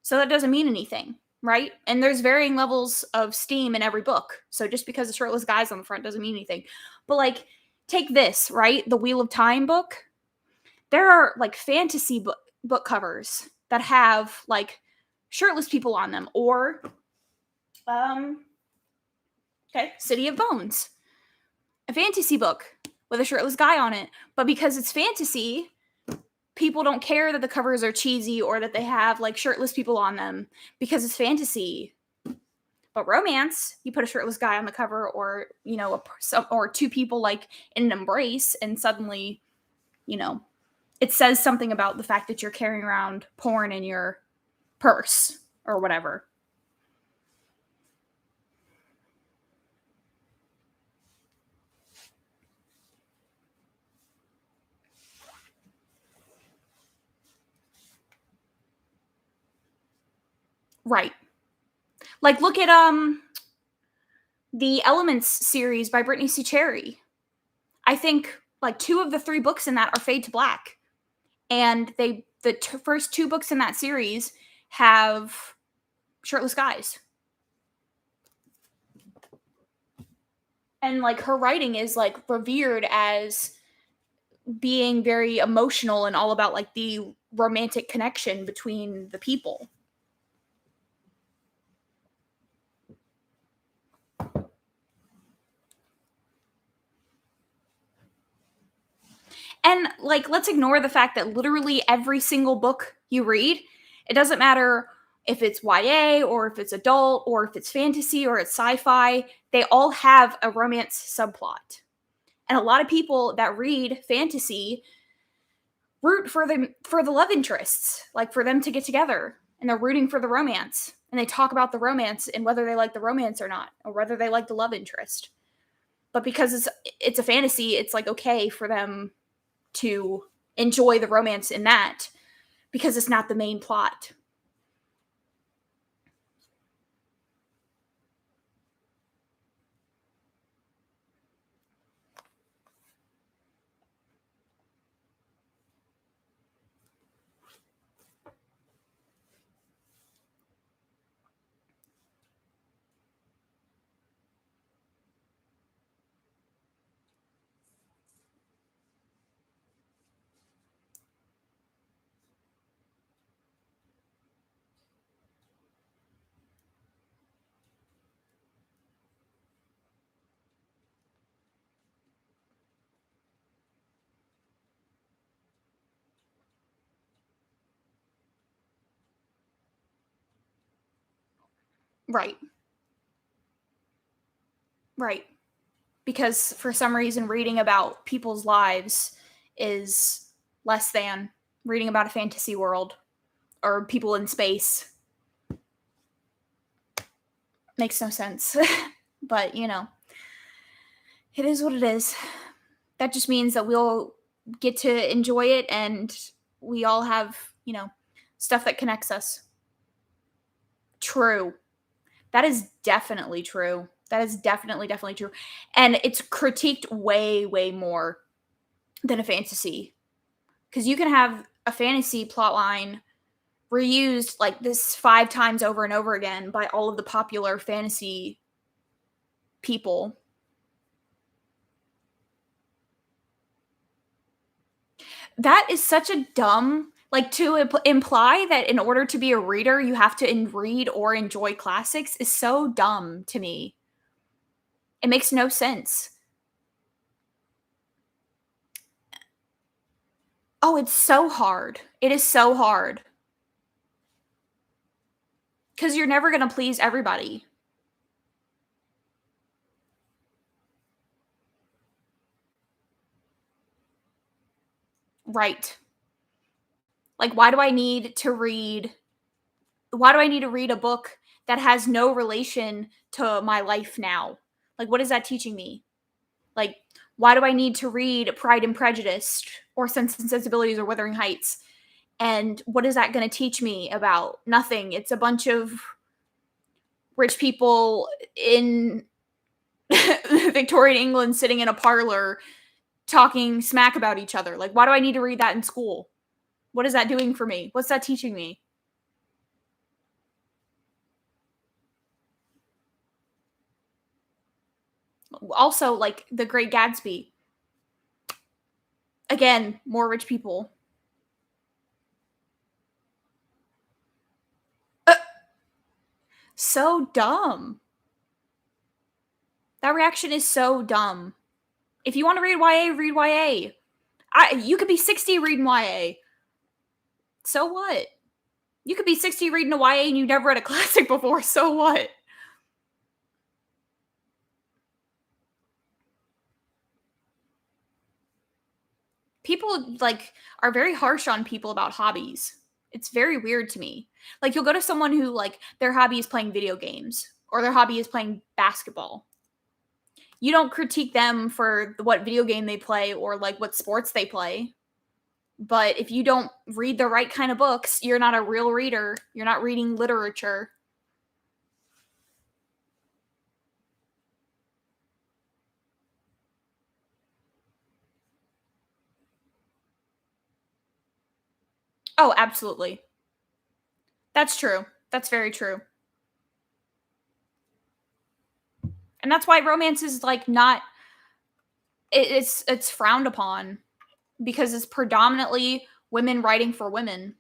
So that doesn't mean anything, right? And there's varying levels of steam in every book. So just because the shirtless guy's on the front doesn't mean anything. But like take this, right? The Wheel of Time book. There are like fantasy book covers that have like shirtless people on them, or okay, City of Bones, a fantasy book with a shirtless guy on it. But because it's fantasy, people don't care that the covers are cheesy or that they have like shirtless people on them because it's fantasy. But romance, you put a shirtless guy on the cover, or or two people like in an embrace, and suddenly, it says something about the fact that you're carrying around porn in your purse or whatever. Right. Like look at the Elements series by Brittany C. Cherry. I think like two of the three books in that are fade to black, and the first two books in that series have shirtless guys, and like her writing is like revered as being very emotional and all about like the romantic connection between the people. And like, let's ignore the fact that literally every single book you read, it doesn't matter if it's YA or if it's adult or if it's fantasy or it's sci-fi, they all have a romance subplot. And a lot of people that read fantasy root for the love interests, like for them to get together, and they're rooting for the romance. And they talk about the romance and whether they like the romance or not, or whether they like the love interest. But because it's a fantasy, it's like okay for them to enjoy the romance in that because it's not the main plot. Right. Right. Because for some reason reading about people's lives is less than reading about a fantasy world or people in space. Makes no sense. But, it is what it is. That just means that we'll get to enjoy it and we all have, stuff that connects us. True. That is definitely true. That is definitely true. And it's critiqued way, way more than a fantasy. Because you can have a fantasy plotline reused like this 5 times over and over again by all of the popular fantasy people. That is such a dumb, like to imply that in order to be a reader, you have to read or enjoy classics is so dumb to me. It makes no sense. Oh, it's so hard. It is so hard. Because you're never going to please everybody. Right. Like, why do I need to read a book that has no relation to my life now? Like, what is that teaching me? Like, why do I need to read Pride and Prejudice or Sense and Sensibilities or Wuthering Heights? And what is that going to teach me about? Nothing. It's a bunch of rich people in Victorian England sitting in a parlor talking smack about each other. Like, why do I need to read that in school? What is that doing for me? What's that teaching me? Also, like The Great Gatsby. Again, more rich people. Uh, so dumb. That reaction is so dumb. If you want to read YA, read YA. You could be 60 reading YA. So what? You could be 60 reading a YA and you never read a classic before. So what? People like are very harsh on people about hobbies. It's very weird to me. Like you'll go to someone who like their hobby is playing video games or their hobby is playing basketball. You don't critique them for what video game they play or like what sports they play. But if you don't read the right kind of books, you're not a real reader. You're not reading literature. Oh, absolutely. That's true. That's very true. And that's why romance is like not it's frowned upon because it's predominantly women writing for women.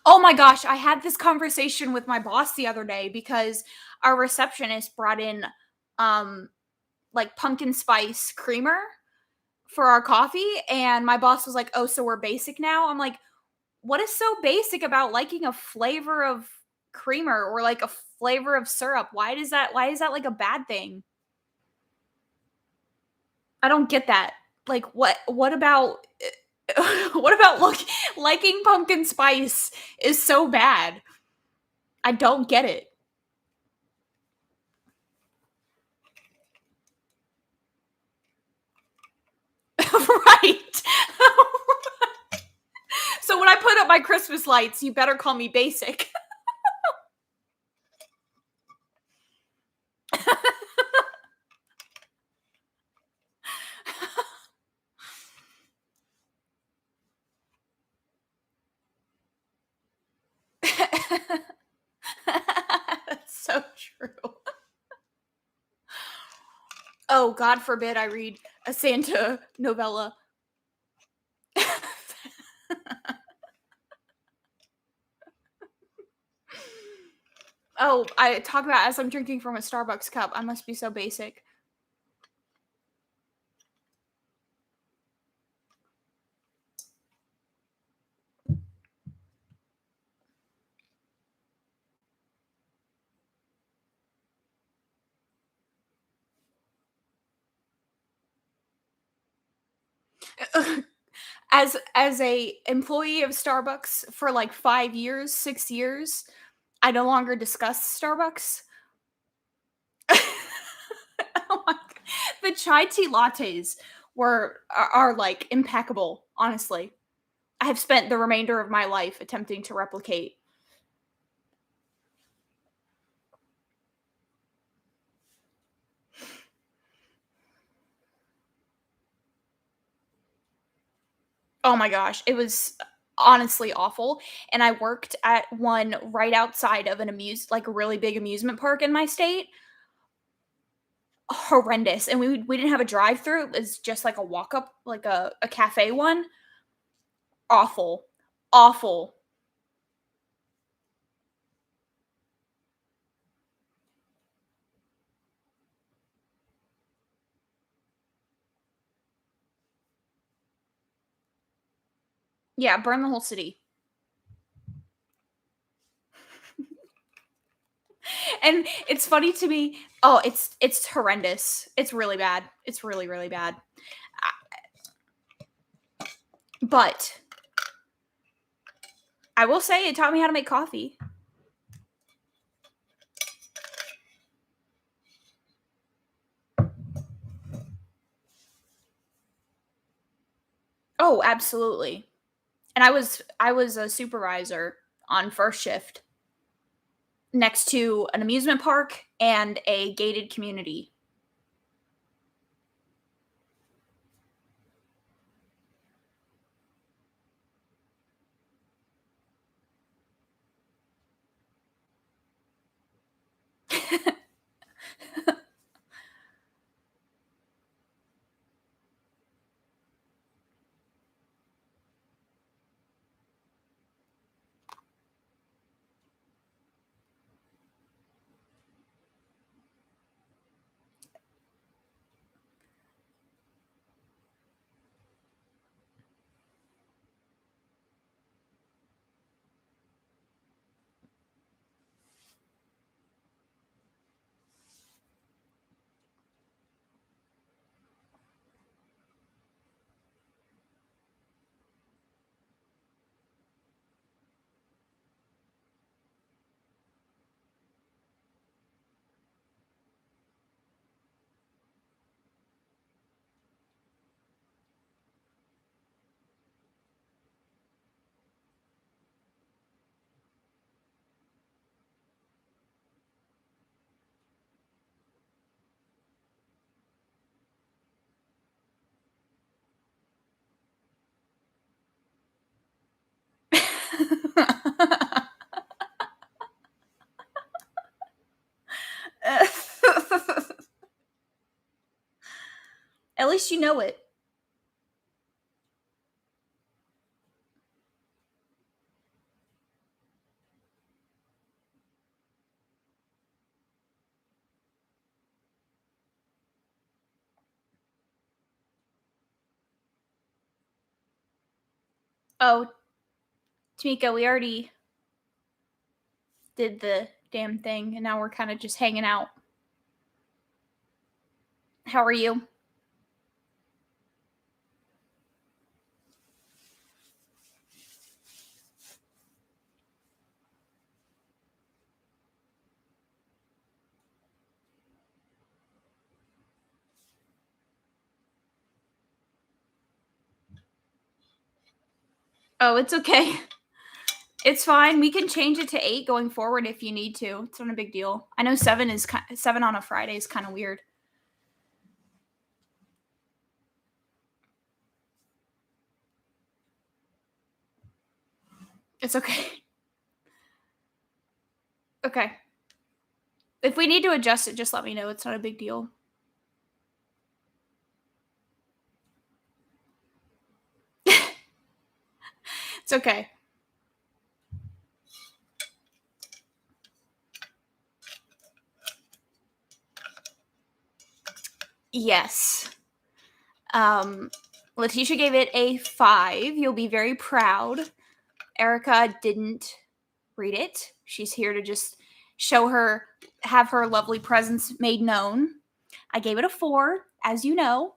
Oh my gosh, I had this conversation with my boss the other day because our receptionist brought in um like pumpkin spice creamer for our coffee, and my boss was like, "Oh, so we're basic now?" I'm like, "What is so basic about liking a flavor of creamer or like a flavor of syrup? Why is that like a bad thing?" I don't get that. Like what about what about liking pumpkin spice is so bad? I don't get it. Right. So when I put up my Christmas lights, you better call me basic. That's so true. Oh, God forbid I read a Santa novella. Oh, I talk about as I'm drinking from a Starbucks cup. I must be so basic. As a employee of Starbucks for like 5 years, 6 years, I no longer discuss Starbucks. Oh my god. The chai tea lattes are like impeccable, honestly. I have spent the remainder of my life attempting to replicate. Oh my gosh, it was honestly awful, and I worked at one right outside of like, a really big amusement park in my state. Horrendous, and we didn't have a drive-through, it was just like a walk up, like a cafe one. Awful. Awful. Yeah, burn the whole city. And it's funny to me. Oh, it's horrendous. It's really bad. It's really, really bad. But I will say it taught me how to make coffee. Oh, absolutely. And I was a supervisor on first shift next to an amusement park and a gated community. At least you know it. Oh, Tamika, we already did the damn thing, and now we're kind of just hanging out. How are you? Oh, it's okay. It's fine. We can change it to 8 going forward if you need to. It's not a big deal. I know 7 on a Friday is kind of weird. It's okay. Okay. If we need to adjust it, just let me know. It's not a big deal. It's okay. Yes. Letitia gave it a 5. You'll be very proud. Erica didn't read it. She's here to just have her lovely presence made known. I gave it a 4, as you know.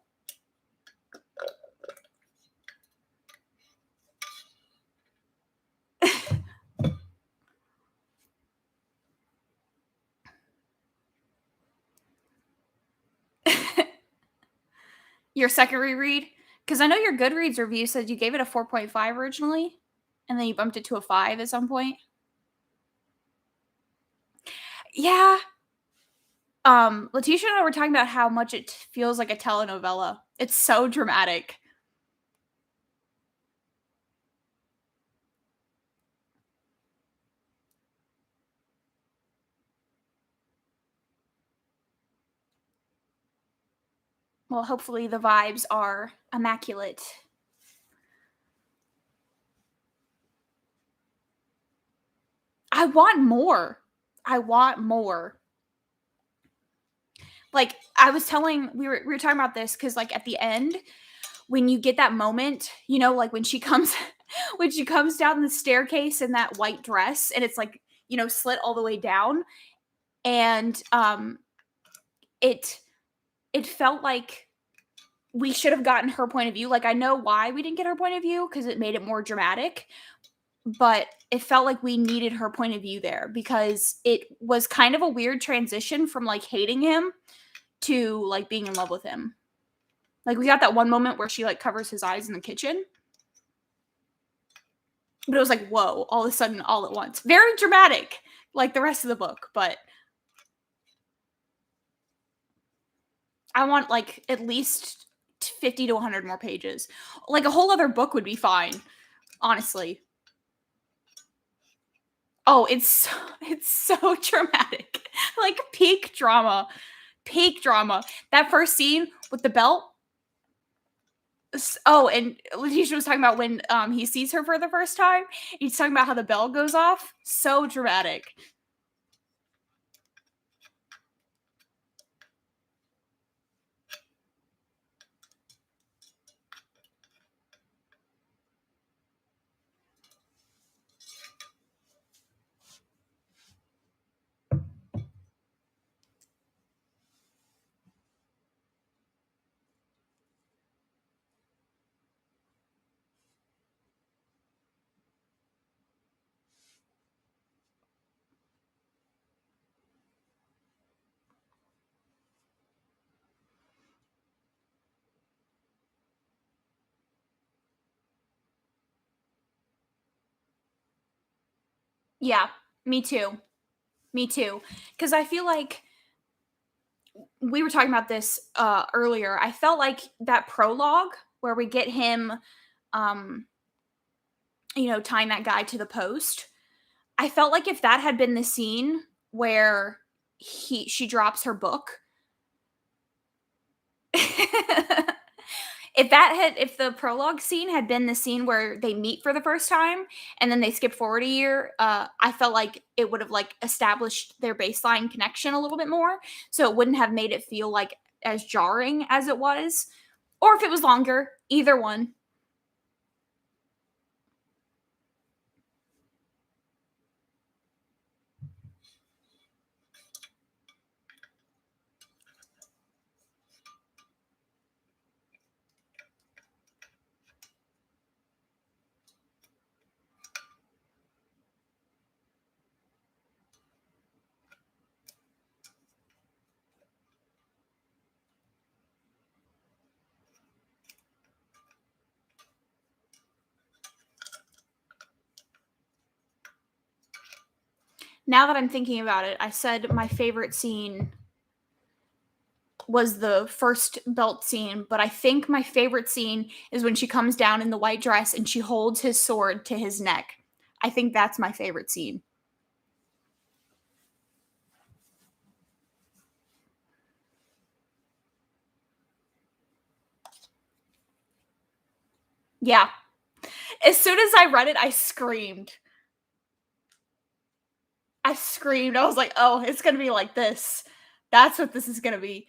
Your second reread? Because I know your Goodreads review said you gave it a 4.5 originally, and then you bumped it to a 5 at some point. Yeah. Letitia and I were talking about how much it feels like a telenovela. It's so dramatic. Well, hopefully the vibes are immaculate. I want more. I want more. Like I was telling, we were talking about this because like at the end, when you get that moment, you know, like when she comes when she comes down the staircase in that white dress and it's like, you know, slit all the way down, and it it felt like we should have gotten her point of view. Like I know why we didn't get her point of view because it made it more dramatic, but it felt like we needed her point of view there because it was kind of a weird transition from like hating him to like being in love with him. Like we got that one moment where she like covers his eyes in the kitchen. But it was like, whoa, all of a sudden, all at once. Very dramatic, like the rest of the book, but I want like at least 50 to 100 more pages. Like a whole other book would be fine, honestly. Oh, it's so dramatic. Like peak drama. Peak drama. That first scene with the belt. Oh, and Letitia was talking about when he sees her for the first time. He's talking about how the bell goes off. So dramatic. Yeah, me too. Me too. Because I feel like we were talking about this earlier. I felt like that prologue where we get him, um, you know, tying that guy to the post. I felt like if that had been the scene where she drops her book, if the prologue scene had been the scene where they meet for the first time and then they skip forward a year, I felt like it would have like established their baseline connection a little bit more, so it wouldn't have made it feel like as jarring as it was. Or if it was longer, either one. Now that I'm thinking about it, I said my favorite scene was the first belt scene, but I think my favorite scene is when she comes down in the white dress and she holds his sword to his neck. I think that's my favorite scene. Yeah. As soon as I read it, I screamed. I screamed. I was like, "Oh, it's gonna be like this. That's what this is gonna be."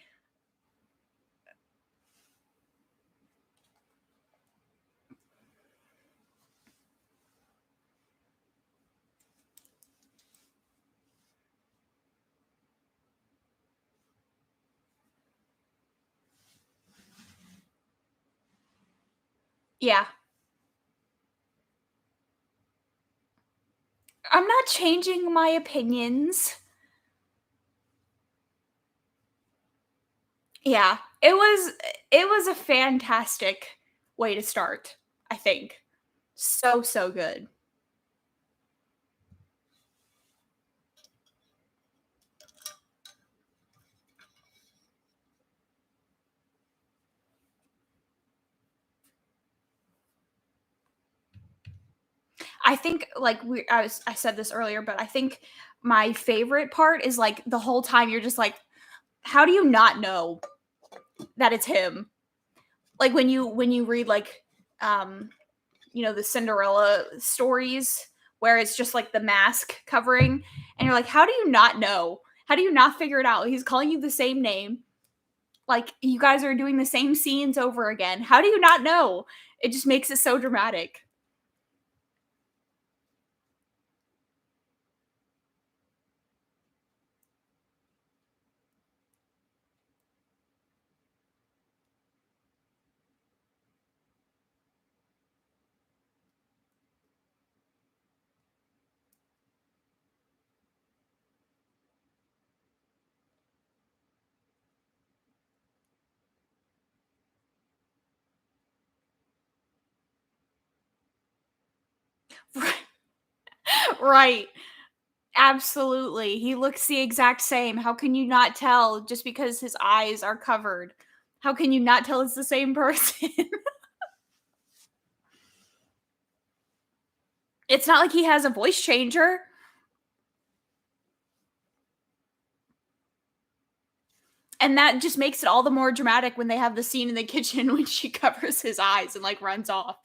Yeah. I'm not changing my opinions. Yeah. It was a fantastic way to start, I think. So, so good. I think like I said this earlier, but I think my favorite part is like the whole time you're just like, how do you not know that it's him? Like when you read like um the Cinderella stories where it's just like the mask covering and you're like, how do you not know? How do you not figure it out? He's calling you the same name. Like you guys are doing the same scenes over again. How do you not know? It just makes it so dramatic. Right. Absolutely. He looks the exact same. How can you not tell just because his eyes are covered? How can you not tell it's the same person? It's not like he has a voice changer. And that just makes it all the more dramatic when they have the scene in the kitchen when she covers his eyes and like runs off.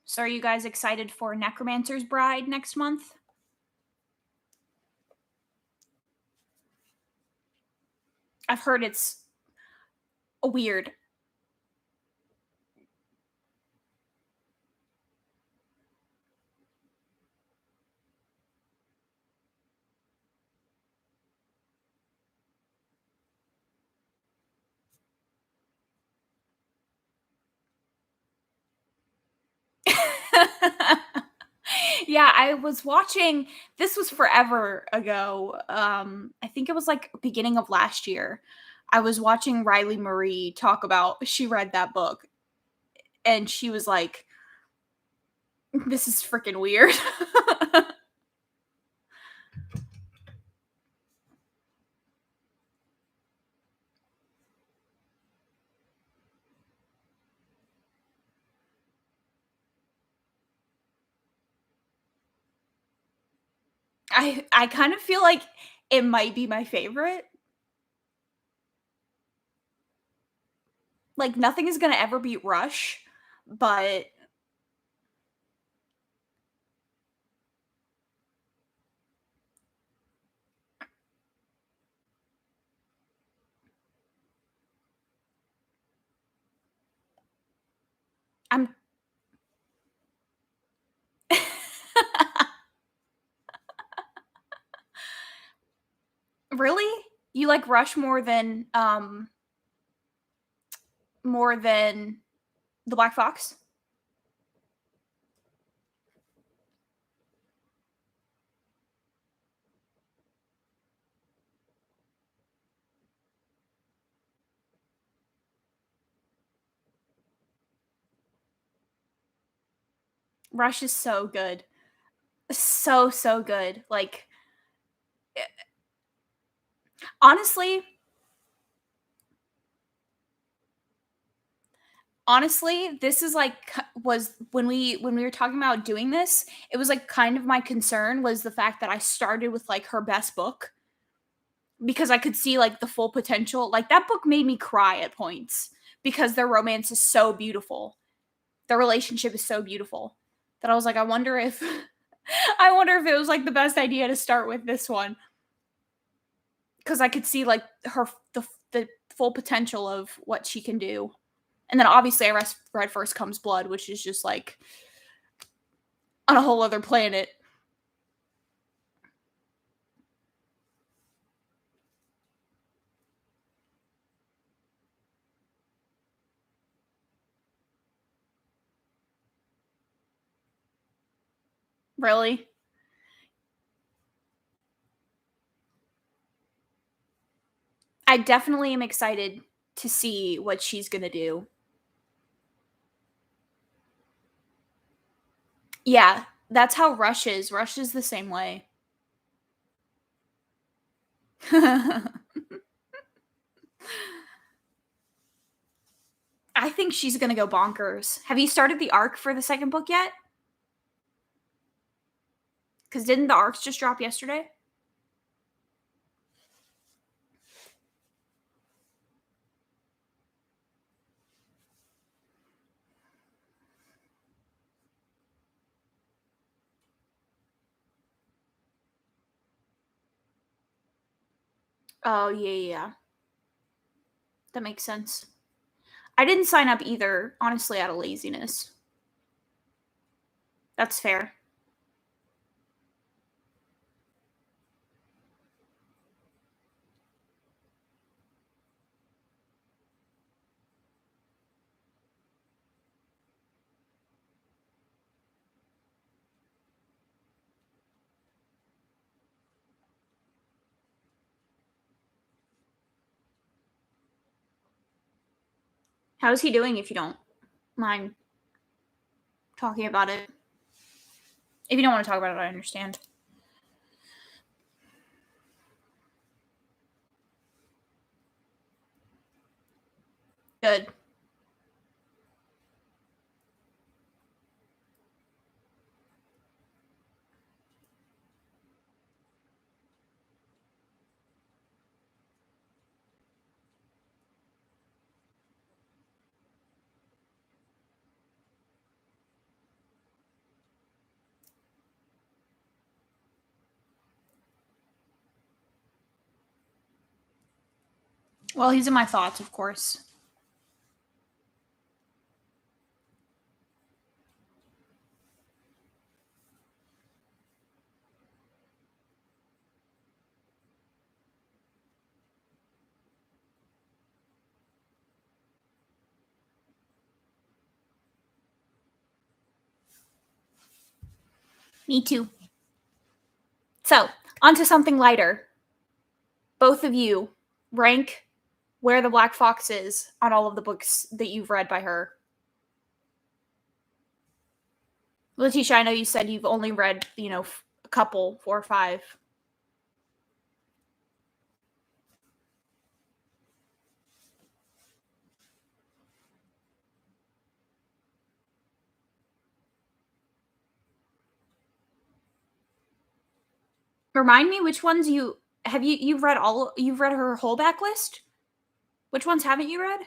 So are you guys excited for Necromancer's Bride next month? I've heard it's weird. Yeah, I was watching this was forever ago. I think it was like beginning of last year. I was watching Riley Marie talk about she read that book and she was like, this is freaking weird. I kind of feel like it might be my favorite. Like nothing is gonna ever beat Rush, but I'm Really? You like Rush more than the Black Fox? Rush is so good. So, so good. Like, honestly, honestly, this is like was when we were talking about doing this, it was like kind of my concern was the fact that I started with like her best book because I could see like the full potential. Like that book made me cry at points because their romance is so beautiful. Their relationship is so beautiful that I was like, I wonder if I wonder if it was like the best idea to start with this one because I could see like the full potential of what she can do. And then obviously read First Comes Blood, which is just like on a whole other planet. Really. I definitely am excited to see what she's gonna do. Yeah, that's how Rush is. Rush is the same way. I think she's gonna go bonkers. Have you started the arc for the second book yet? Because didn't the arcs just drop yesterday? Oh yeah, yeah, yeah. That makes sense. I didn't sign up either, honestly, out of laziness. That's fair. How's he doing if you don't mind talking about it? If you don't want to talk about it, I understand. Good. Well, he's in my thoughts, of course. Me too. So, onto something lighter. Both of you rank where the Black Fox is on all of the books that you've read by her. Letitia, I know you said you've only read, a couple, 4 or 5. Remind me which ones you've read her whole backlist? Which ones haven't you read?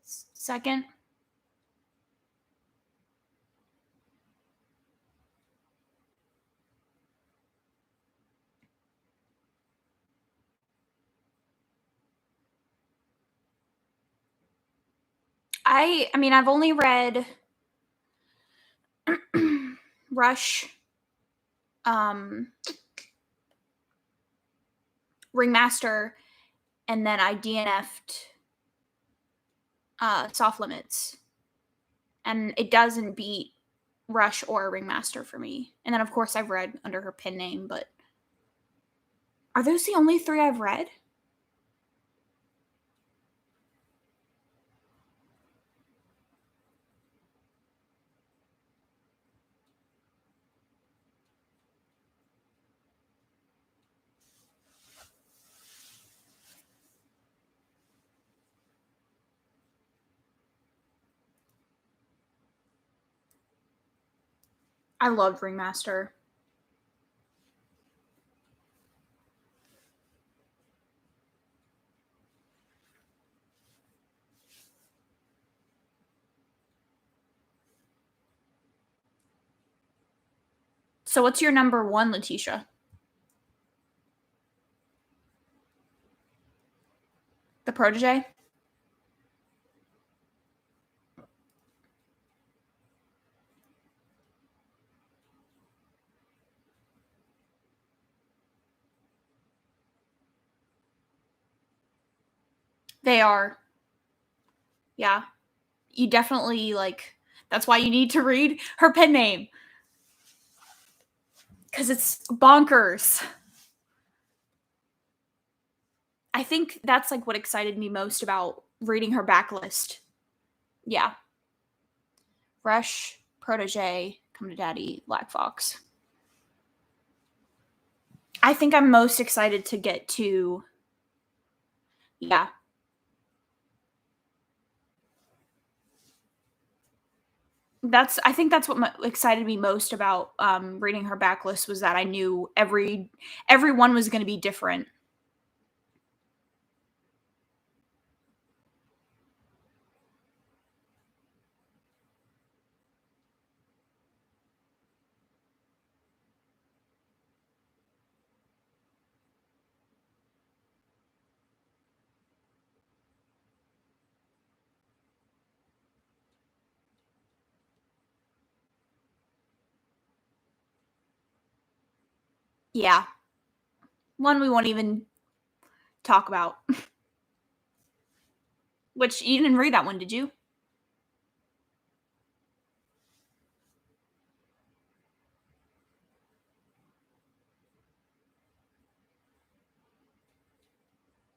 Second. I mean, I've only read Rush, um, Ringmaster, and then I DNF'd Soft Limits, and it doesn't beat Rush or Ringmaster for me. And then, of course, I've read under her pen name, but are those the only three I've read? I loved Ringmaster. So, what's your number one, Letitia? The Protege? They are. Yeah. You definitely, like, that's why you need to read her pen name. Because it's bonkers. I think that's like what excited me most about reading her backlist. Yeah. Rush, Protege, Come to Daddy, Black Fox. I think I'm most excited to get to. Yeah. I think that's what excited me most about reading her backlist was that I knew everyone was going to be different. Yeah. One we won't even talk about. Which you didn't read that one, did you?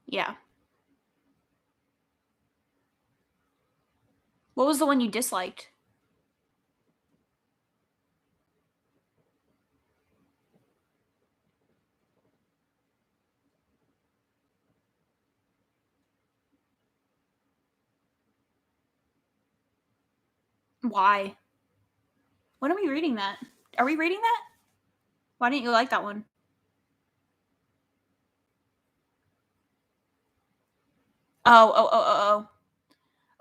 Yeah. What was the one you disliked? Why? When are we reading that? Are we reading that? Why didn't you like that one? Oh.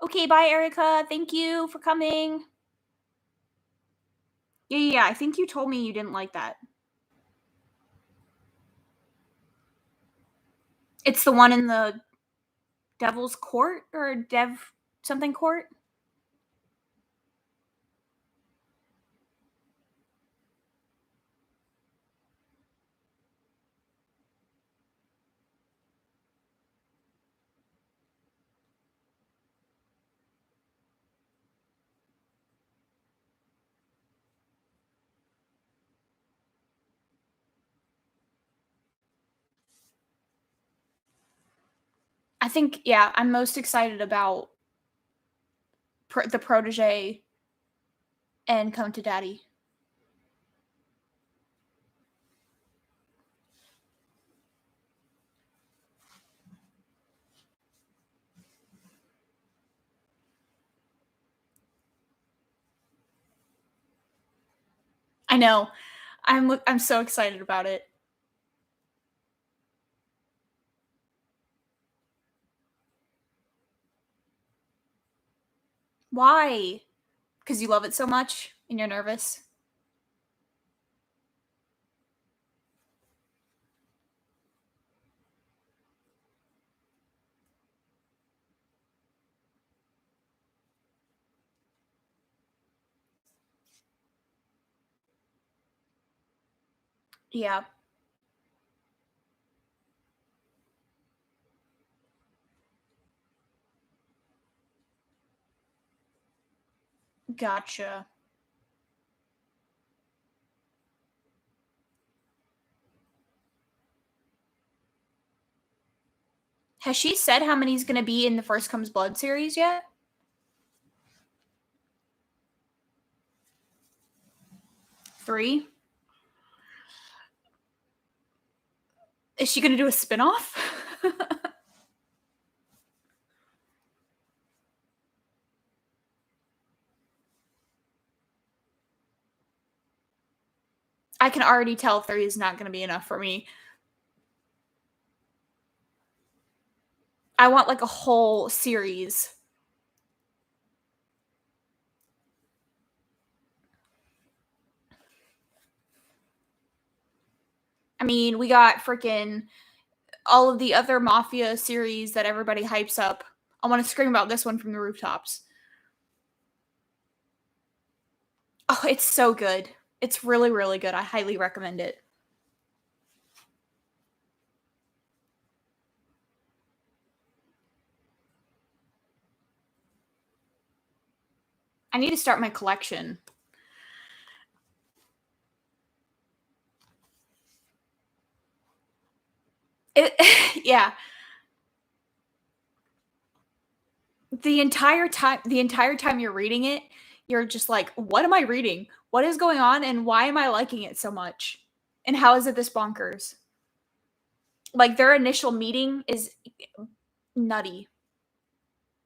Okay, bye, Erica. Thank you for coming. Yeah. I think you told me you didn't like that. It's the one in the Devil's Court or Dev something court? I think, yeah, I'm most excited about the Protege and Come to Daddy. I know. I'm so excited about it. Why? Because you love it so much and you're nervous? Yeah. Gotcha. Has she said how many's gonna be in the First Comes Blood series yet? 3? Is she gonna do a spinoff? I can already tell 3 is not gonna be enough for me. I want, like, a whole series. I mean, we got freaking all of the other Mafia series that everybody hypes up. I wanna scream about this one from the rooftops. Oh, it's so good. It's really, really good. I highly recommend it. I need to start my collection. It yeah. The entire time you're reading it, you're just like, "What am I reading? What is going on, and why am I liking it so much? And how is it this bonkers?" Like, their initial meeting is nutty.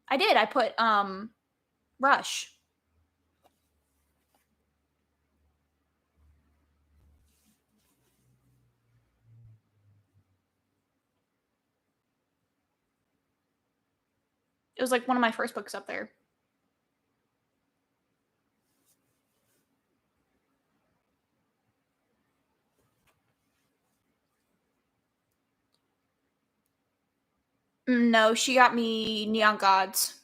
I did, I put, Rush. It was, like, one of my first books up there. No, she got me Neon Gods.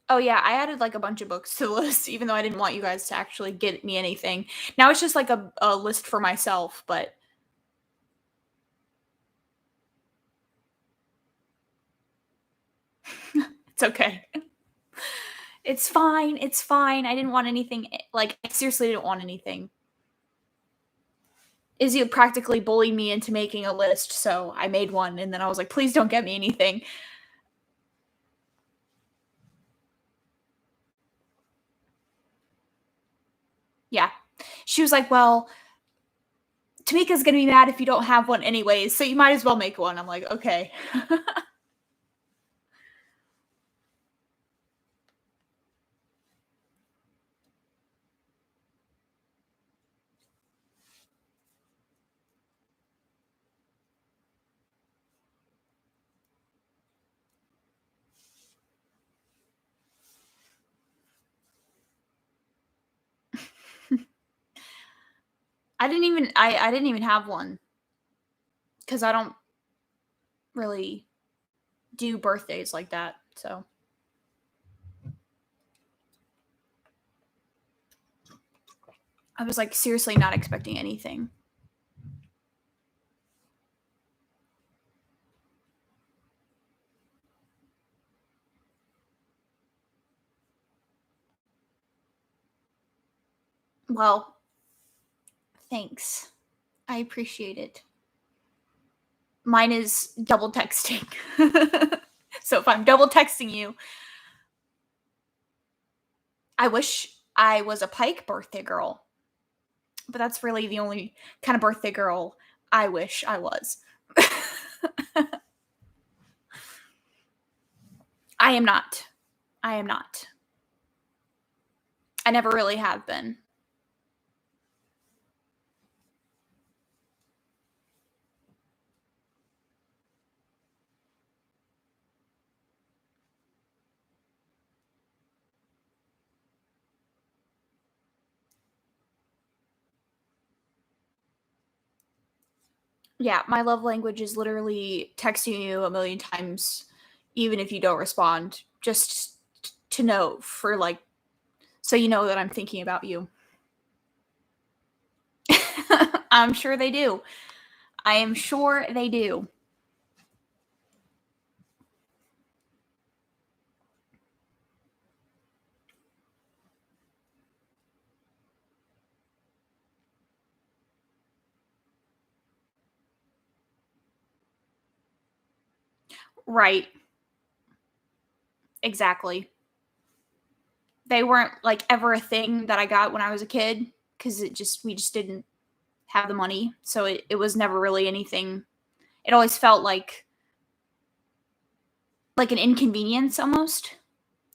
Oh, yeah, I added, like, a bunch of books to the list even though I didn't want you guys to actually get me anything. Now it's just, like, a list for myself, but it's okay. It's fine, it's fine. I didn't want anything, like, I seriously didn't want anything. Izzy practically bullied me into making a list, so I made one, and then I was like, "Please don't get me anything." Yeah. She was like, "Well, Tamika's gonna be mad if you don't have one anyways, so you might as well make one." I'm like, "Okay." I didn't even have one because I don't really do birthdays like that, so I was, like, seriously not expecting anything. Well, thanks. I appreciate it. Mine is double texting. So if I'm double texting you, I wish I was a Pike birthday girl, but that's really the only kind of birthday girl I wish I was. I am not. I am not. I never really have been. Yeah, my love language is literally texting you a million times, even if you don't respond, just to know for like, so you know that I'm thinking about you. I'm sure they do. I am sure they do. Right. Exactly. They weren't, like, ever a thing that I got when I was a kid because we just didn't have the money, so it was never really anything. It always felt like an inconvenience almost.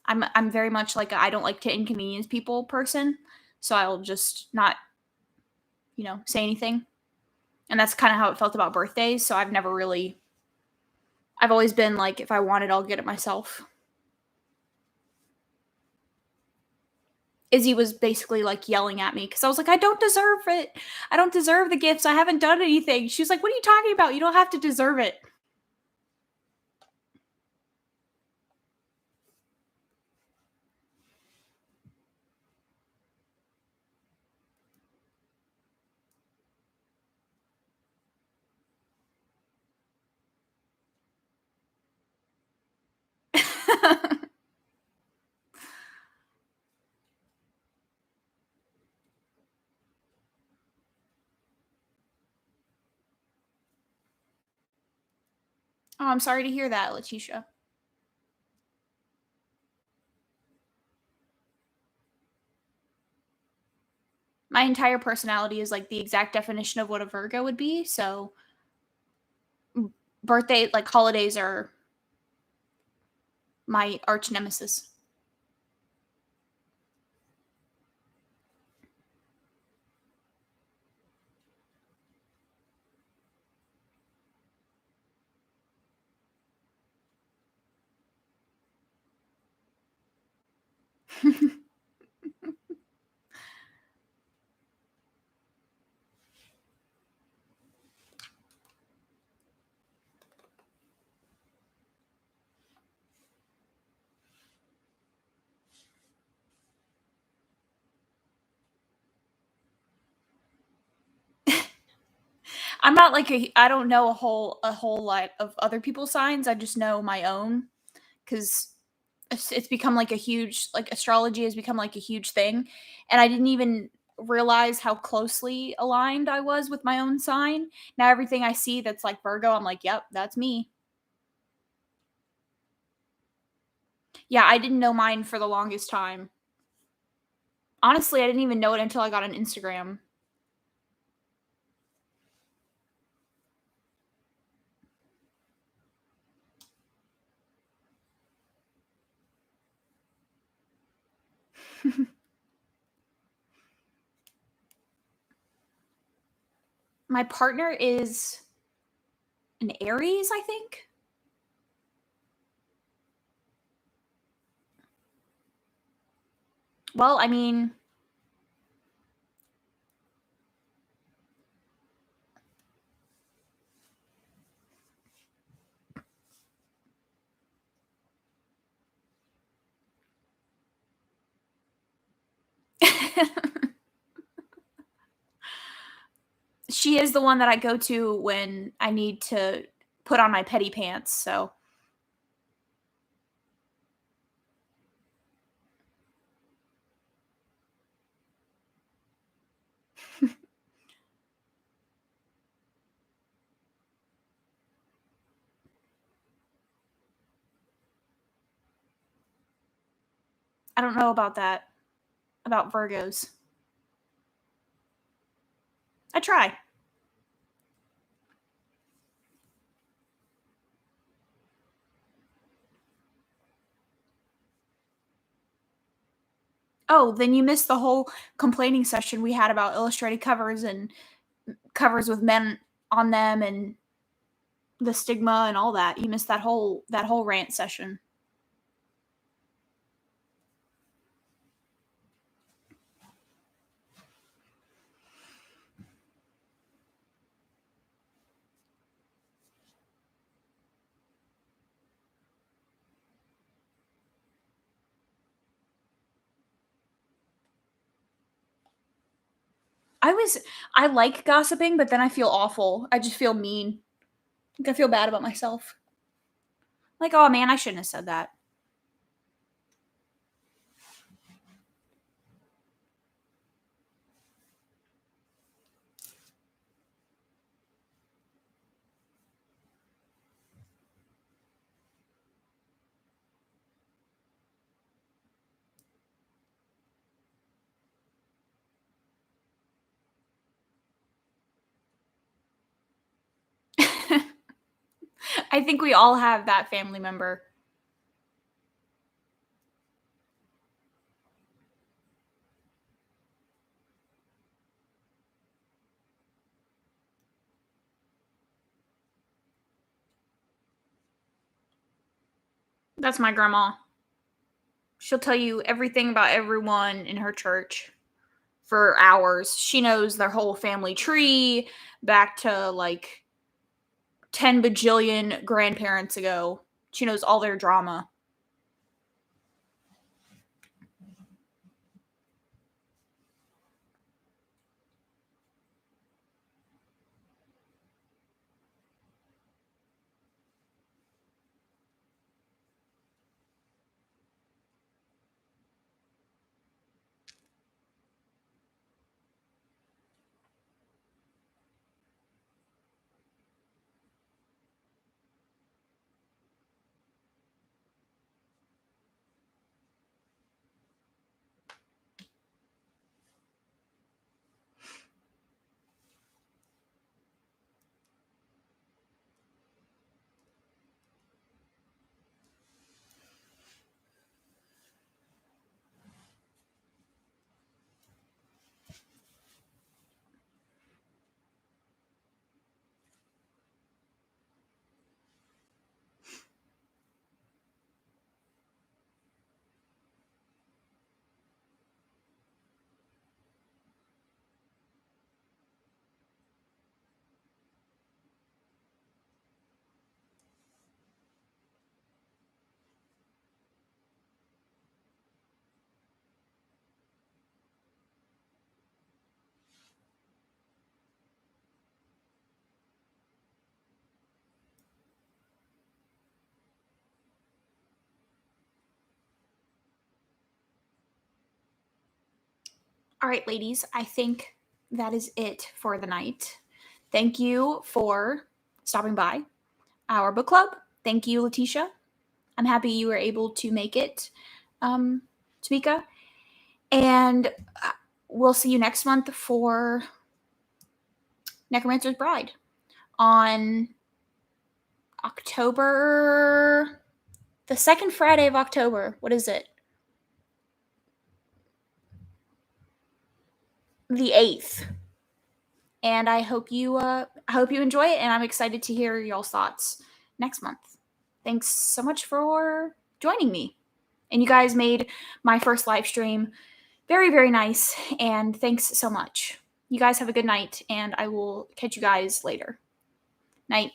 I'm very much like I don't like to inconvenience people person, so I'll just not, say anything. And that's kind of how it felt about birthdays, so I've always been like if I want it, I'll get it myself. Izzy was basically like yelling at me because I was like, I don't deserve it. I don't deserve the gifts. I haven't done anything. She was like, what are you talking about? You don't have to deserve it. Oh, I'm sorry to hear that, Letitia. My entire personality is like the exact definition of what a Virgo would be. So birthday, like holidays, are my arch nemesis. I'm not like I don't know a whole lot of other people's signs. I just know my own because it's become like a huge like astrology has become like a huge thing, and I didn't even realize how closely aligned I was with my own sign. Now everything I see that's like Virgo, I'm like, yep, that's me. Yeah, I didn't know mine for the longest time. Honestly, I didn't even know it until I got on Instagram. My partner is an Aries, I think. Well, I mean, she is the one that I go to when I need to put on my petty pants. So I don't know about that, about Virgos. I try. Oh, then you missed the whole complaining session we had about illustrated covers and covers with men on them and the stigma and all that. You missed that whole rant session. I like gossiping, but then I feel awful. I just feel mean. Like I feel bad about myself. Like, oh man, I shouldn't have said that. I think we all have that family member. That's my grandma. She'll tell you everything about everyone in her church for hours. She knows their whole family tree back to like 10 bajillion grandparents ago. She knows all their drama. All right, ladies, I think that is it for the night. Thank you for stopping by our book club. Thank you, Letitia. I'm happy you were able to make it, Tamika. And we'll see you next month for Necromancer's Bride on October, the second Friday of October. What is it? The 8th. And I hope you enjoy it, and I'm excited to hear y'all's thoughts next month. Thanks so much for joining me. And you guys made my first live stream very, very nice, and thanks so much. You guys have a good night, and I will catch you guys later. Night.